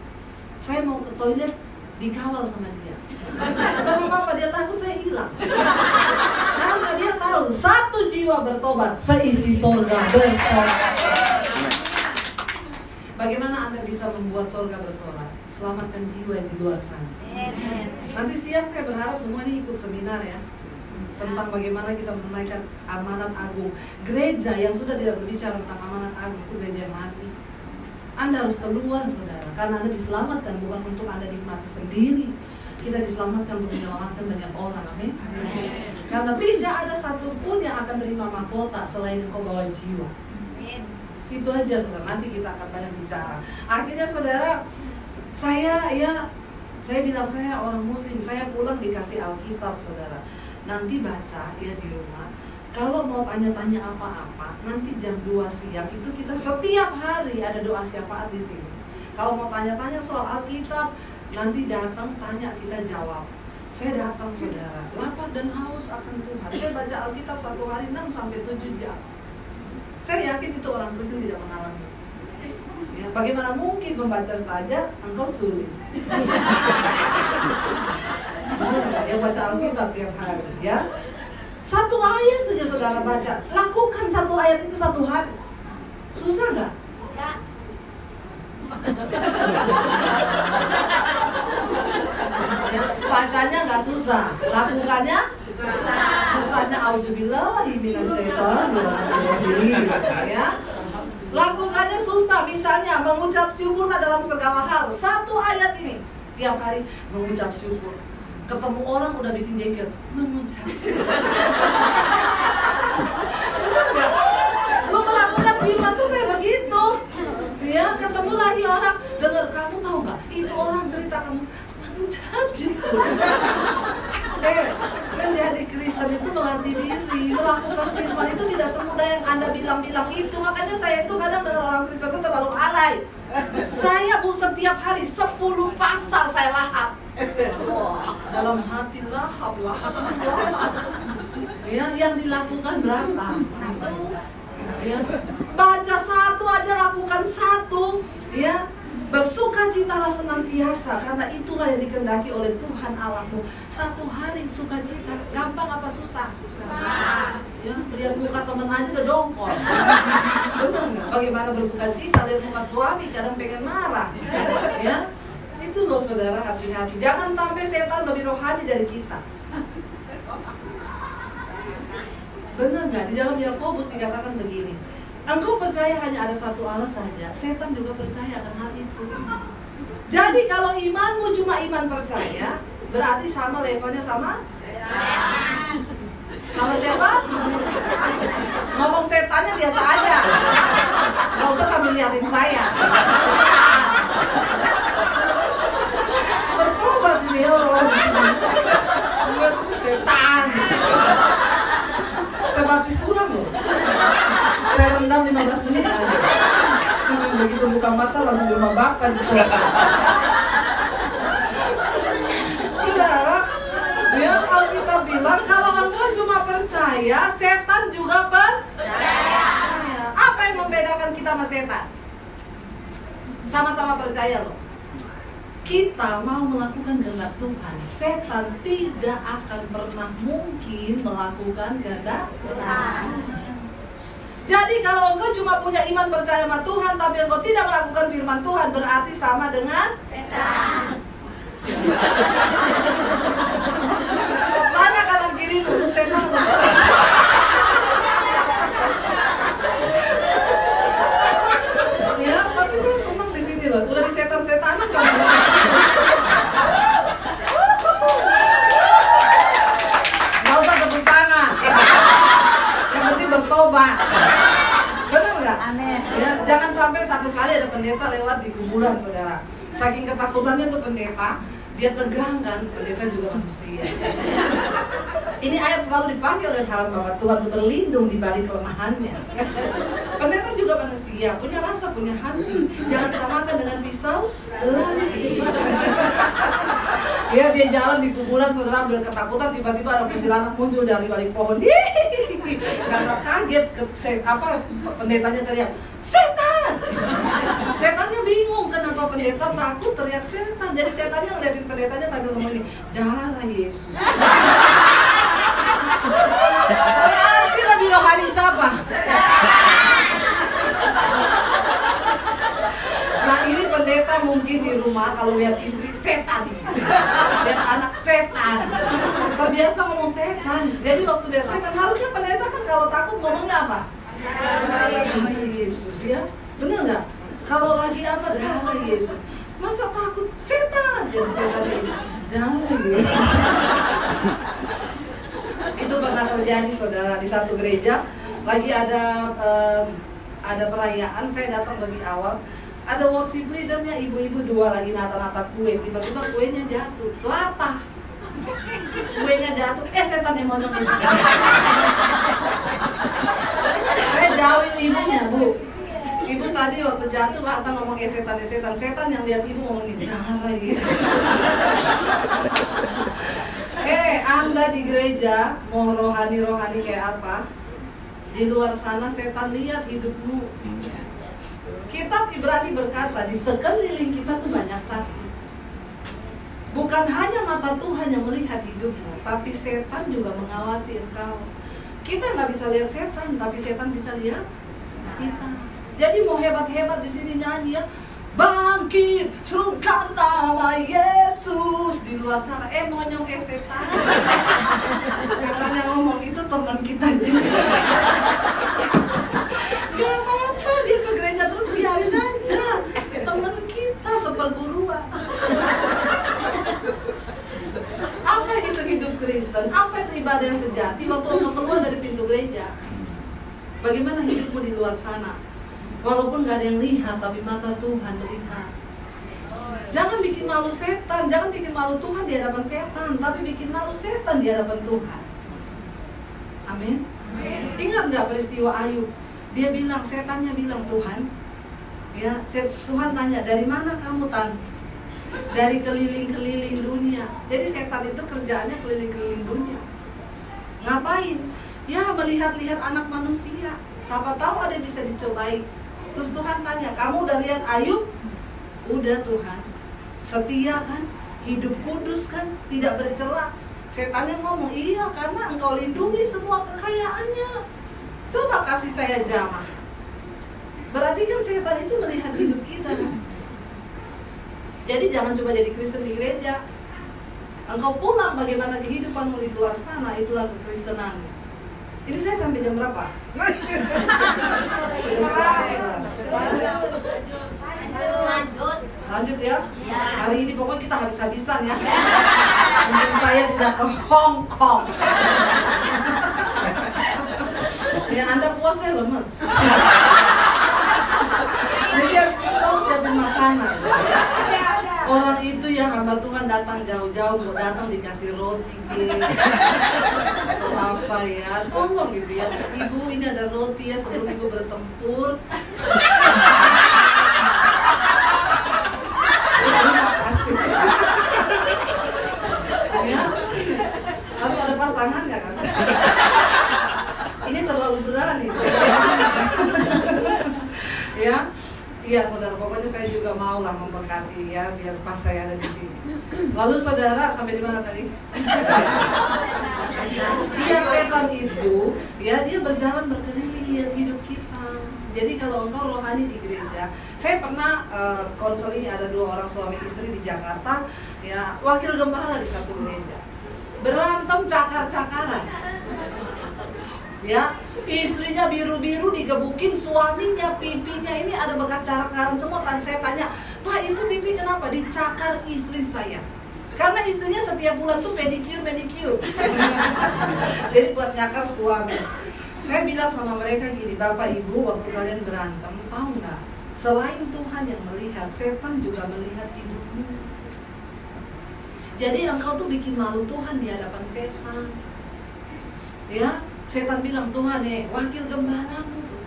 Saya mau ke toilet, dikawal sama dia. Karena apa? Dia takut saya hilang. Karena dia tahu satu jiwa bertobat, seisi surga bersorak. Bagaimana Anda bisa membuat surga bersorak? Selamatkan jiwa yang di luar sana. Nanti siang saya berharap semua ini ikut seminar ya, tentang bagaimana kita menunaikan amanat agung. Gereja yang sudah tidak berbicara tentang amanat agung itu gereja yang mati. Anda harus keluar saudara, karena Anda diselamatkan bukan untuk Anda nikmati sendiri. Kita diselamatkan untuk menyelamatkan banyak orang, amin. Karena tidak ada satupun yang akan terima mahkota selain engkau bawa jiwa. Itu aja saudara, nanti kita akan banyak bicara. Akhirnya saudara, saya bilang saya orang Muslim, saya pulang dikasih Alkitab saudara. Nanti baca ya di rumah. Kalau mau tanya-tanya apa-apa, nanti jam 2 siang itu kita setiap hari ada doa syafaat di sini. Kalau mau tanya-tanya soal Alkitab, nanti datang tanya, kita jawab. Saya datang saudara, lapar dan haus akan Tuhan. Saya baca Alkitab 1 hari 6 sampai 7 jam. Saya yakin itu orang Kristen tidak mengalami. Ya, bagaimana mungkin membaca saja engkau sulit? Yang baca Alkitab tiap hari, ya. 1 ayat saja saudara baca. Lakukan 1 ayat itu 1 hari. Susah nggak? Ya. Ya, bacanya nggak susah, lakukannya susah. Susahnya auzubillahi minasyaitonirrajim. Ya. Lakukannya susah, misalnya mengucap syukurlah dalam segala hal. 1 ayat ini tiap hari mengucap syukur. Ketemu orang udah bikin jengkel, mengucap syukur. Benar nggak? Lo melakukan firman tuh kayak begitu. Ya, ketemu lagi orang, dengar, kamu tahu nggak? Itu orang cerita kamu mengucap syukur. Menjadi Kristen itu melatih diri, melakukan firman itu tidak semudah yang Anda bilang-bilang itu. Makanya saya itu kadang dengar orang Kristen itu terlalu alay. Saya setiap hari 10 pasal saya lahap. Dalam hati lahap. Ya, yang dilakukan berapa? Ya, baca 1 aja, lakukan 1. Ya, bersukacitalah senantiasa, karena itulah yang dikehendaki oleh Tuhan Allahmu. 1 hari sukacita, gampang apa susah? Susah. Ya, lihat muka teman aja udah dongkol. Bener nggak? Bagaimana bersukacita lihat muka suami kadang pengen marah. Ya, itu loh saudara, hati-hati. Jangan sampai setan lebih rohani dari kita. Benar nggak? Di dalam Yakobus dikatakan begini, engkau percaya hanya ada satu Allah saja, setan juga percaya akan hal itu. Jadi kalau imanmu cuma iman percaya, berarti sama levelnya sama setan. Sama siapa? Ngomong setannya biasa aja, nggak usah sambil liatin saya. Bertobat ini orang, setan. Saya baptis ulang loh. Saya rendam 15 menit aja. Begitu buka mata langsung di rumah Bapak di sana. Saudara, ya Alkitab bilang kalau engkau cuma percaya, setan juga percaya. Apa yang membedakan kita sama setan? Sama-sama percaya loh. Kita mau melakukan kehendak Tuhan, setan tidak akan pernah mungkin melakukan kehendak Tuhan. Jadi kalau engkau cuma punya iman percaya sama Tuhan, tapi engkau tidak melakukan firman Tuhan, berarti sama dengan setan. Tanya kanan kiri lu setan. Ya, tapi saya senang di sini loh. Udah di setan-setanan kan. Nggak usah tepuk tangan. Yang penting bertobat. Benar nggak? Amin. Ya, jangan sampai satu kali ada pendeta lewat di kuburan, saudara. Saking ketakutannya tuh pendeta, dia tegang kan, pendeta juga manusia. Ini ayat selalu dipakai oleh hamba Tuhan untuk berlindung di balik kelemahannya. Pendeta juga manusia, punya rasa, punya hati. Jangan samakan dengan pisau belati. Ya, dia jalan di kuburan, saudara, ambil ketakutan, tiba-tiba ada kuntilanak muncul dari balik pohon. Karena kaget, pendetanya teriak, setan! Setannya bingung, kenapa pendeta takut teriak setan. Jadi setannya ngeliatin pendetanya sambil ngomong ini, darah Yesus. Berarti lebih rohani siapa? Nah, ini pendeta mungkin di rumah kalau lihat istri setan, lihat anak setan, terbiasa ngomong setan. Jadi waktu dia setan, harusnya pendeta kan kalau takut ngomongnya apa? Darah Yesus, ya, bener nggak? Kalau lagi apa? Darah Yesus. Masa takut setan? Jadi setan ini darah Yesus. Itu pernah terjadi, saudara, di satu gereja. Lagi ada perayaan, saya datang lebih awal. Ada worship leadernya, ibu-ibu dua lagi nata-nata kue. Tiba-tiba kuenya jatuh, latah. Kuenya jatuh, setan yang monyong isi. Saya jauhin ibunya, Bu. Ibu tadi waktu jatuh latah ngomong setan. Setan yang lihat ibu ngomong ini, darah Yesus. Anda di gereja mau rohani kayak apa? Di luar sana setan lihat hidupmu. Kitab Ibrani berkata, di sekeliling kita tuh banyak saksi. Bukan hanya mata Tuhan yang melihat hidupmu, tapi setan juga mengawasi engkau. Kita nggak bisa lihat setan, tapi setan bisa lihat kita. Jadi mau hebat-hebat di sini nyanyi ya, bangkit, serukan nama Yesus. Di luar sana, monyong setan. Setan yang ngomong itu teman kita juga. Gak apa-apa, dia ke gereja terus biarin aja. Teman kita seperguruan. Apa itu hidup Kristen? Apa itu ibadah yang sejati waktu engkau keluar dari pintu gereja? Bagaimana hidupmu di luar sana? Walaupun gak ada yang lihat, tapi mata Tuhan melihat. Jangan bikin malu setan, jangan bikin malu Tuhan di hadapan setan, tapi bikin malu setan di hadapan Tuhan. Amin. Ingat gak peristiwa Ayub? Dia bilang, setannya bilang, Tuhan, ya, Tuhan tanya, dari mana kamu, Tan? Dari keliling-keliling dunia. Jadi setan itu kerjaannya keliling-keliling dunia. Ngapain? Ya, melihat-lihat anak manusia. Siapa tahu ada yang bisa dicobai. Terus Tuhan tanya, kamu udah lihat Ayub? Udah Tuhan. Setia kan? Hidup kudus kan? Tidak bercela. Setannya ngomong, iya karena engkau lindungi semua kekayaannya. Coba kasih saya jamah. Berarti kan setan itu melihat hidup kita kan? Jadi jangan cuma jadi Kristen di gereja. Engkau pulang bagaimana kehidupanmu di luar sana, itulah kekristenanmu. Ini saya sampai jam berapa? Lanjut ya. Hari ini pokoknya kita habis-habisan ya. Mungkin saya sudah ke Hong Kong. Yang Anda puas, saya lemes. Jadi kita siapin makanan. Orang itu yang hamba Tuhan datang jauh-jauh, mau datang dikasih roti atau apa ya, tolong gitu ya. Ibu, ini ada roti ya sebelum ibu bertempur. Terima kasih. Ya, harus ada pasangannya kan. Ini terlalu berani. Ya. Iya saudara, pokoknya saya juga mau lah memberkati ya, biar pas saya ada di sini. Lalu saudara, sampai di mana tadi? Iya, setan itu, ya dia berjalan berkeliling lihat hidup kita. Jadi kalau engkau rohani di gereja, saya pernah konseling ada 2 orang suami istri di Jakarta, ya wakil gembala di satu gereja, berantem cakar-cakaran. Ya, istrinya biru-biru digebukin, suaminya pipinya ini ada bekas cakaran semua. Saya tanya, Pak itu pipi kenapa? Dicakar istri saya. Karena istrinya setiap bulan tuh pedicure. Jadi buat nyakar suami. Saya bilang sama mereka gini, Bapak Ibu waktu kalian berantem, tahu nggak? Selain Tuhan yang melihat, setan juga melihat hidupmu. Jadi engkau tuh bikin malu Tuhan di hadapan setan. Ya. Setan bilang, Tuhan wakil gembalamu tuh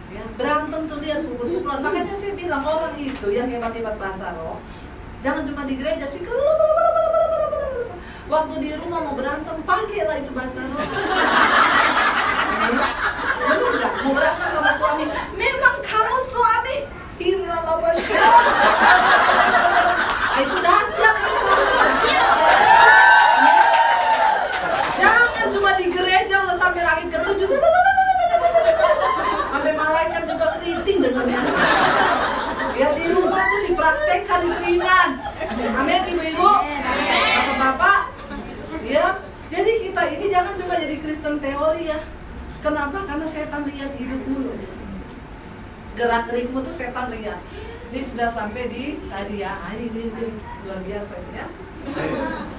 ya, berantem tuh lihat pukul-pukulan. Makanya saya bilang orang itu yang hebat-hebat bahasa roh, jangan cuma di gereja sih. Waktu di rumah mau berantem, pakailah itu bahasa roh. Benar nggak? Mau berantem sama suami, memang kamu suami itu dahsyat itu. Jangan cuma di gereja udah sampai langit ke-7, sampai malaikat juga keriting dengarnya. Ya di rumah tuh dipraktekkan, diterima. Amin ibu-ibu, bapak-bapak. Ya, jadi kita ini jangan cuma jadi Kristen teori ya. Kenapa? Karena setan lihat hidupmu loh. Gerak-gerikmu tuh setan lihat. Ini sudah sampai di tadi ya, ini luar biasa ya.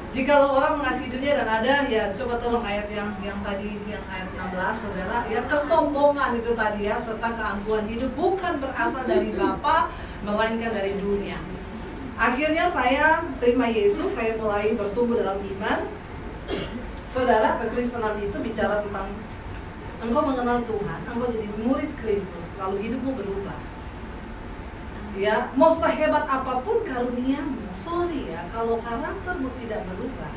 Jikalau orang mengasihi dunia dan ada, ya coba tolong ayat yang tadi, yang ayat 16 saudara, ya kesombongan itu tadi ya, serta keangkuhan hidup bukan berasal dari Bapa, melainkan dari dunia. Akhirnya saya terima Yesus, saya mulai bertumbuh dalam iman. Saudara, kekristenan itu bicara tentang engkau mengenal Tuhan, engkau jadi murid Kristus, lalu hidupmu berubah. Ya, mau sehebat apapun karuniamu, sorry ya, kalau karaktermu tidak berubah,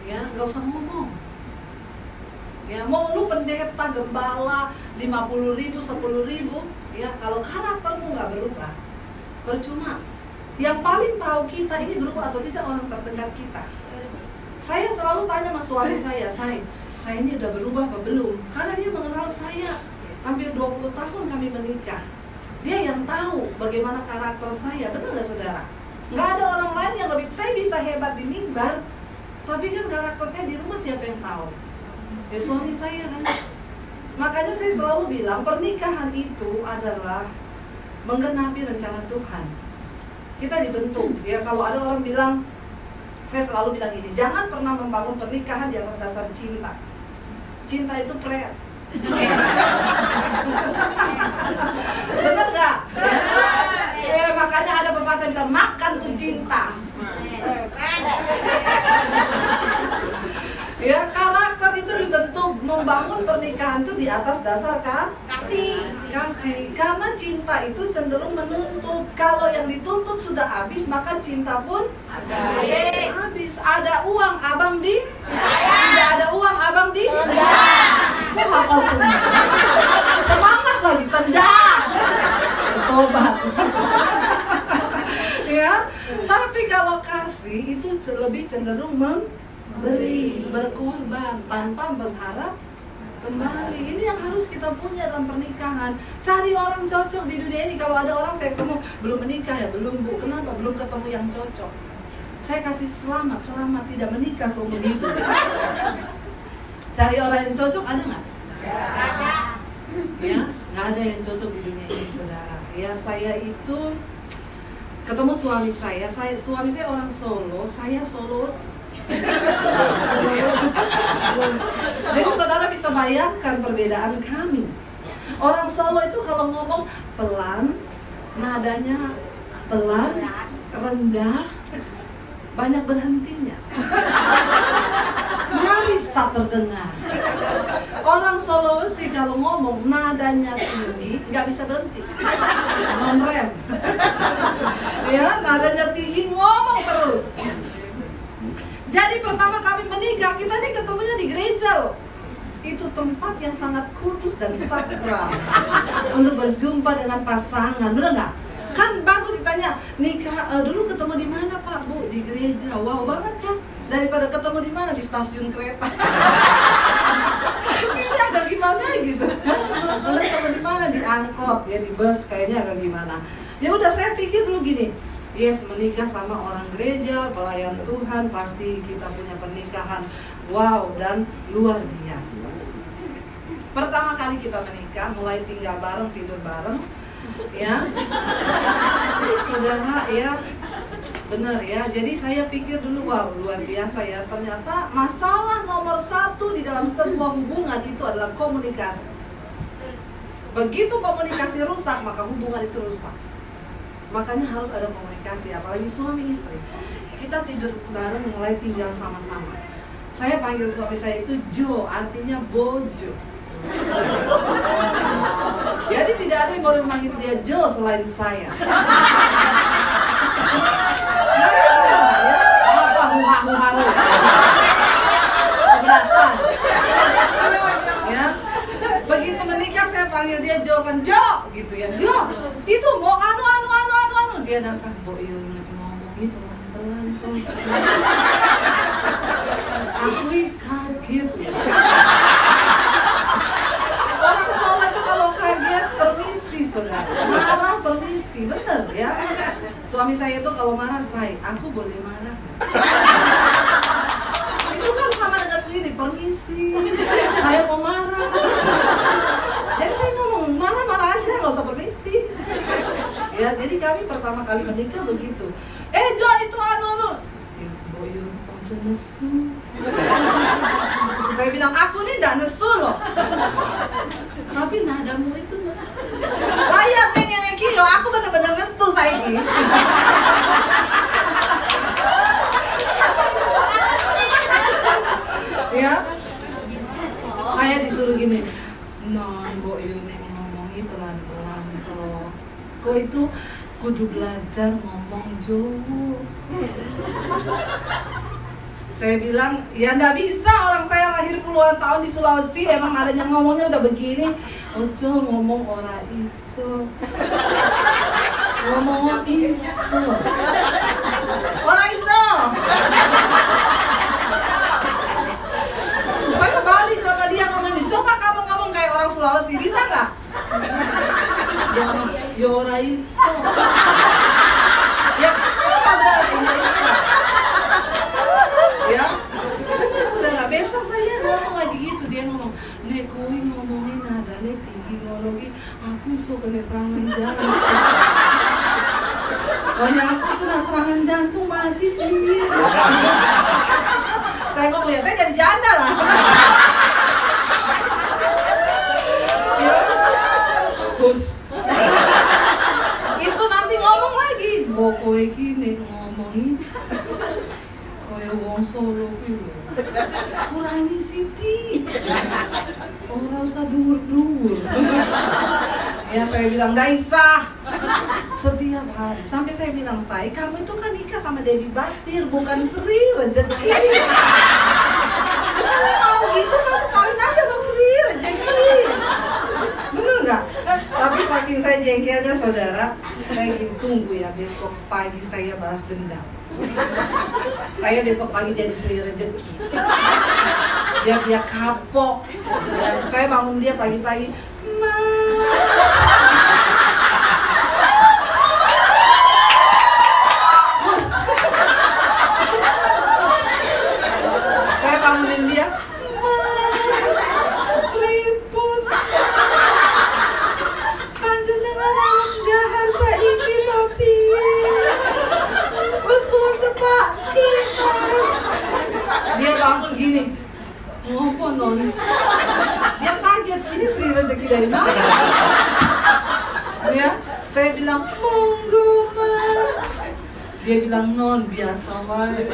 ya nggak usah ngomong. Ya, mau lu pendeta, gembala, 50.000, 10.000, ya kalau karaktermu nggak berubah, percuma. Yang paling tahu kita ini berubah atau tidak orang terdekat kita. Saya selalu tanya sama suami saya ini udah berubah apa belum? Karena dia mengenal saya, hampir 20 tahun kami menikah. Dia yang tahu bagaimana karakter saya, benar gak saudara? Nggak ada orang lain yang lebih, saya bisa hebat di mimbar, tapi kan karakter saya di rumah siapa yang tahu? Ya suami saya kan. Makanya saya selalu bilang pernikahan itu adalah menggenapi rencana Tuhan. Kita dibentuk, ya kalau ada orang bilang, saya selalu bilang gini, jangan pernah membangun pernikahan di atas dasar cinta. Cinta itu prayer. Bener gak? Makanya ada pepatah yang bilang makan tuh cinta. Ya, karakter itu dibentuk, membangun pernikahan itu di atas dasar kasih. Karena cinta itu cenderung menuntut. Kalau yang dituntut sudah habis, maka cinta pun habis. Ada uang abang di saya. Tidak ada uang abang di kok hafal semua. Semangat lagi, tendang. Tobat. Ya, tapi kalau kasih itu lebih cenderung memberi, berkorban tanpa berharap kembali. Ini yang harus kita punya dalam pernikahan. Cari orang cocok di dunia ini. Kalau ada orang saya ketemu belum menikah ya, belum bu. Kenapa? Belum ketemu yang cocok. Saya kasih selamat tidak menikah seumur hidup. Cari orang yang cocok ada nggak? Ya, nggak ada yang cocok di dunia ini, saudara. Ya, saya itu ketemu suami saya orang Solo, saya Solo. Jadi saudara bisa bayangkan perbedaan kami. Orang Solo itu kalau ngomong pelan, nadanya pelan, rendah, banyak berhentinya. Nyaris tak terdengar. Orang Sulawesi kalau ngomong nadanya tinggi, nggak bisa berhenti, non rem. Ya, nadanya tinggi, ngomong terus. Jadi pertama kami menikah, kita nih ketemunya di gereja loh. Itu tempat yang sangat kudus dan sakral untuk berjumpa dengan pasangan, bener nggak? Kan bagus ditanya, nikah dulu ketemu di mana Pak Bu? Di gereja. Wow banget kan? Daripada ketemu di mana? Di stasiun kereta. Ini agak gimana gitu. Lalu ketemu di mana? Di angkot, ya di bus, kayaknya agak gimana. Ya udah, saya pikir dulu gini. Yes, menikah sama orang gereja, pelayan Tuhan, pasti kita punya pernikahan wow dan luar biasa. Pertama kali kita menikah, mulai tinggal bareng, tidur bareng, ya, saudara, ya, benar ya. Jadi saya pikir dulu, wow, luar biasa ya. Ternyata masalah nomor satu di dalam sebuah hubungan itu adalah komunikasi. Begitu komunikasi rusak, maka hubungan itu rusak. Makanya harus ada komunikasi, apalagi suami istri. Kita tidur bareng, mulai tinggal sama-sama. Saya panggil suami saya itu Jo, artinya bojo. Jadi tidak ada yang boleh memanggil dia Jo selain saya. Apa huha-huha-hu. Keberatan. Ya. Begitu menikah saya panggil dia Jo kan, Jo gitu ya. Jo, itu mau anu. Dia datang, Bo Yun lagi ngomongin pelan-pelan kok. Aku kaget. Orang Solo itu kalau kaget permisi, saudara. Marah permisi, bener ya. Suami saya itu kalau marah, aku boleh marah. Itu kan sama dengan ini, permisi. Saya mau marah. Jadi saya ngomong, marah-marah aja, nggak usah permisi. Ya, jadi kami pertama kali menikah begitu. Jo, itu anu. Boyun, ojo nesu. Saya bilang, aku nih nggak nesu loh. Tapi nadamu itu nesu. Ayah tengene kio, aku bener-bener nesu saya ini. Ya, saya disuruh gini. Non, Boyun ngomongin pelan-pelan toh. Kau itu kudu belajar ngomong Jawa. Saya bilang, ya nggak bisa, orang saya lahir puluhan tahun di Sulawesi, emang adanya ngomongnya udah begini. Ojo ngomong ora iso. Ngomong iso. Ora iso. Saya balik sama dia ngomongin, coba kamu ngomong kayak orang Sulawesi, bisa nggak? Ya ora iso. Ya kan sama berarti nggak iso. Ya, benar saudara. Besok saya ngomong lagi gitu, dia ngomong, Nek kui ngomongin nadanya tinggi ngomongin, aku iso kena serangan jantung. Pokoknya aku kena serangan jantung mati piye. Saya ngomong, ya saya jadi janda lah. Ya, Gus. Itu nanti ngomong lagi, kowe gini ngomongin kaya wong Solo kuwi. Kurangi siti. Ora usah dhuwur-dhuwur. Ya saya bilang nggak bisa. Setiap hari sampai saya bilang, kamu itu kan nikah sama Dewi Basir, bukan Sri Rezeki. Kalau mau gitu kamu kawin aja sama Sri Rezeki. Bener nggak? Tapi saking saya jengkelnya saudara, saya ingin tunggu ya besok pagi saya balas dendam. Saya besok pagi jadi Sri Rezeki. Dia kapok. Saya bangun dia pagi-pagi, Saya bangunin dia, dari mana. Ya, saya bilang, monggo mas. Dia bilang, non, biasa wae.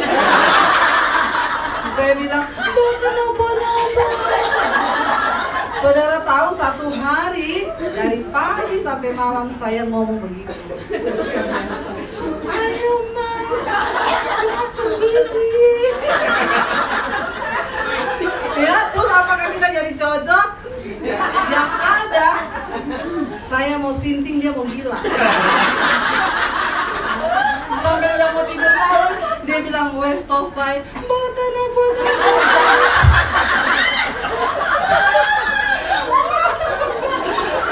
Saya bilang, bukan apa-apa. Saudara tahu satu hari dari pagi sampai malam saya ngomong begitu. Ayo mas, kenapa begini? Ya, terus apakah kita jadi cocok? Yang ada, saya mau sinting, dia mau gila. Sampai udah mau tidur malam, dia bilang, wes tostai, bukan apa-apa.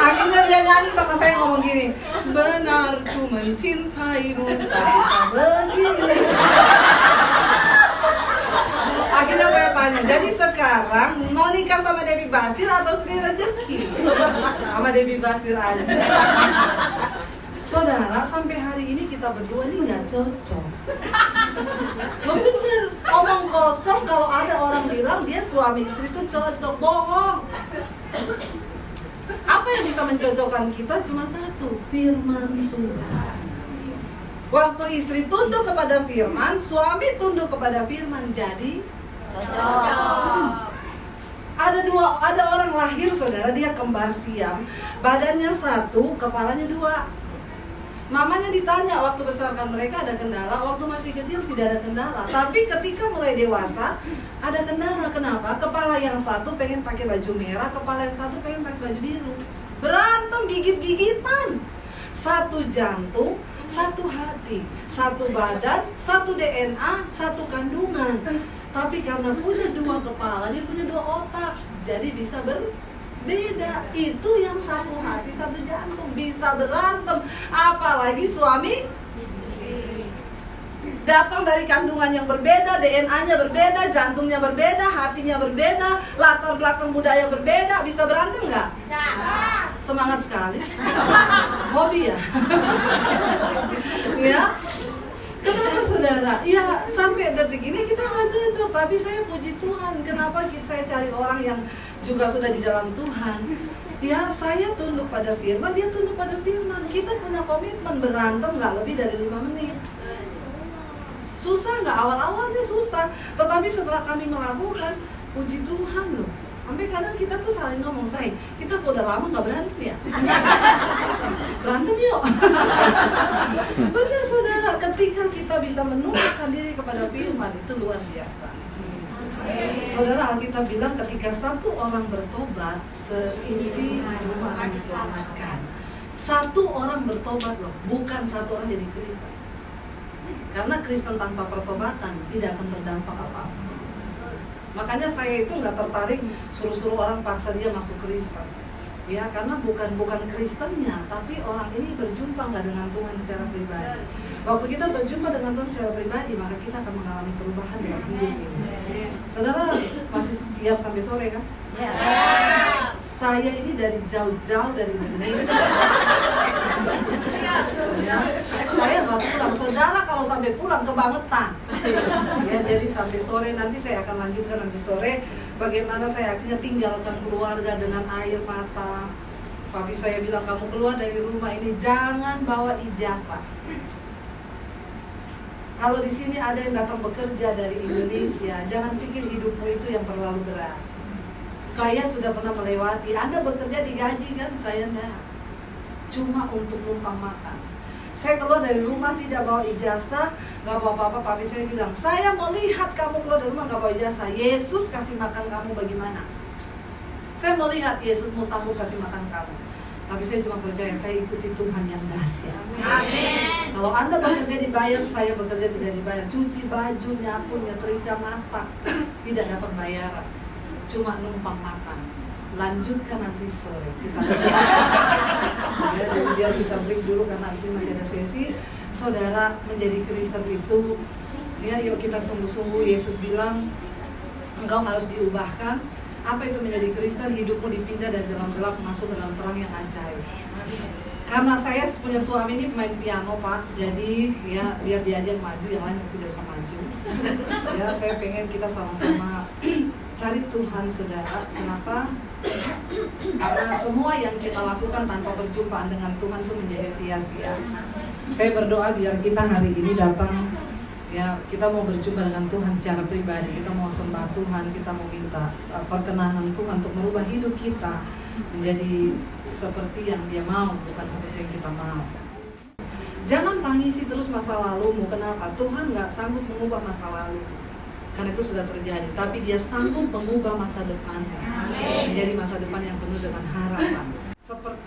Akhirnya dia nyanyi sama saya ngomong gini, benar ku mencintaimu tapi tak begini. Akhirnya saya tanya, jadi sekarang mau nikah sama Debbie Basir atau Sri Rezeki? Sama Debbie Basir aja. Saudara, sampai hari ini kita berdua ini nggak cocok. Bener, omong kosong kalau ada orang bilang dia suami istri itu cocok, bohong. Apa yang bisa mencocokkan kita cuma satu, firman Tuhan. Waktu istri tunduk kepada firman, suami tunduk kepada firman, jadi cocok. Ada orang lahir, saudara, dia kembar siam, badannya satu, kepalanya dua. Mamanya ditanya waktu besarkan mereka ada kendala, waktu masih kecil tidak ada kendala. Tapi ketika mulai dewasa ada kendala. Kenapa? Kepala yang satu pengen pakai baju merah, kepala yang satu pengen pakai baju biru. Berantem, gigit-gigitan. Satu jantung, satu hati, satu badan, satu DNA, satu kandungan. Tapi karena punya dua kepala, dia punya dua otak, jadi bisa beda. Itu yang satu hati satu jantung bisa berantem, apalagi suami istri. Datang dari kandungan yang berbeda, DNA-nya berbeda, jantungnya berbeda, hatinya berbeda, latar belakang budaya berbeda, bisa berantem nggak? Bisa. Semangat sekali. Hobi ya. Ya. Kenapa saudara? Ya sampai detik ini kita nggak cocok. Tapi saya puji Tuhan. Kenapa saya cari orang yang juga sudah di dalam Tuhan? Ya saya tunduk pada firman, dia tunduk pada firman. Kita punya komitmen, berantem nggak lebih dari 5 menit. Susah nggak? Awal-awalnya susah. Tetapi setelah kami melakukan, puji Tuhan loh. Sampai kadang kita tuh saling ngomong, say, kita udah lama nggak berantem ya? Berantem yuk. Benar saudara, ketika kita bisa menundukkan diri kepada firman, itu luar biasa. Saudara, Alkitab bilang ketika satu orang bertobat, seisi rumah akan diselamatkan. Satu orang bertobat loh, bukan satu orang jadi Kristen. Karena Kristen tanpa pertobatan tidak akan berdampak apa-apa. Makanya saya itu nggak tertarik suruh-suruh orang paksa dia masuk Kristen. Ya, karena bukan Kristennya, tapi orang ini berjumpa nggak dengan Tuhan secara pribadi. Waktu kita berjumpa dengan Tuhan secara pribadi, maka kita akan mengalami perubahan dalam hidup ini. Saudara masih siap sampai sore kan? Siap. Saya ini dari jauh-jauh dari Indonesia. Ya, saya nggak pulang. Saudara kalau sampai pulang kebangetan. Ya, jadi sampai sore nanti saya akan lanjutkan nanti sore. Bagaimana saya akhirnya tinggalkan keluarga dengan air mata. Papi saya bilang, kamu keluar dari rumah ini jangan bawa ijazah. Kalau di sini ada yang datang bekerja dari Indonesia, jangan pikir hidupmu itu yang terlalu berat. Saya sudah pernah melewati, Anda bekerja digaji kan? Saya enggak. Cuma untuk numpang makan. Saya keluar dari rumah tidak bawa ijazah, nggak bawa apa-apa. Papi saya bilang, saya mau lihat kamu keluar dari rumah nggak bawa ijazah. Yesus kasih makan kamu bagaimana? Saya mau lihat Yesus mau sanggup kasih makan kamu. Tapi saya cuma percaya, saya ikuti Tuhan yang dahsyat. Amin. Kalau Anda bekerja dibayar, saya bekerja tidak dibayar. Cuci baju, nyapu, nyetrika, masak, tidak dapat bayaran. Cuma numpang makan. Lanjutkan nanti sore kita ya, jadi biar kita break dulu karena di sini masih ada sesi. Saudara, menjadi Kristen itu ya, yuk kita sungguh-sungguh. Yesus bilang engkau harus diubahkan. Apa itu menjadi Kristen? Hidupmu dipindah dari dalam gelap masuk ke dalam terang yang ajaib. Karena saya punya suami ini pemain piano Pak, jadi ya biar diajak maju, yang lain tidak bisa maju. Ya, saya pengen kita sama-sama Cari Tuhan, saudara. Kenapa? Karena semua yang kita lakukan tanpa perjumpaan dengan Tuhan itu menjadi sia-sia. Saya berdoa biar kita hari ini datang, ya, kita mau berjumpa dengan Tuhan secara pribadi. Kita mau sembah Tuhan, kita mau minta perkenanan Tuhan untuk merubah hidup kita menjadi seperti yang Dia mau, bukan seperti yang kita mau. Jangan tangisi terus masa lalumu. Kenapa? Tuhan gak sanggup mengubah masa lalu, karena itu sudah terjadi. Tapi Dia sanggup mengubah masa depan menjadi masa depan yang penuh dengan harapan. Seperti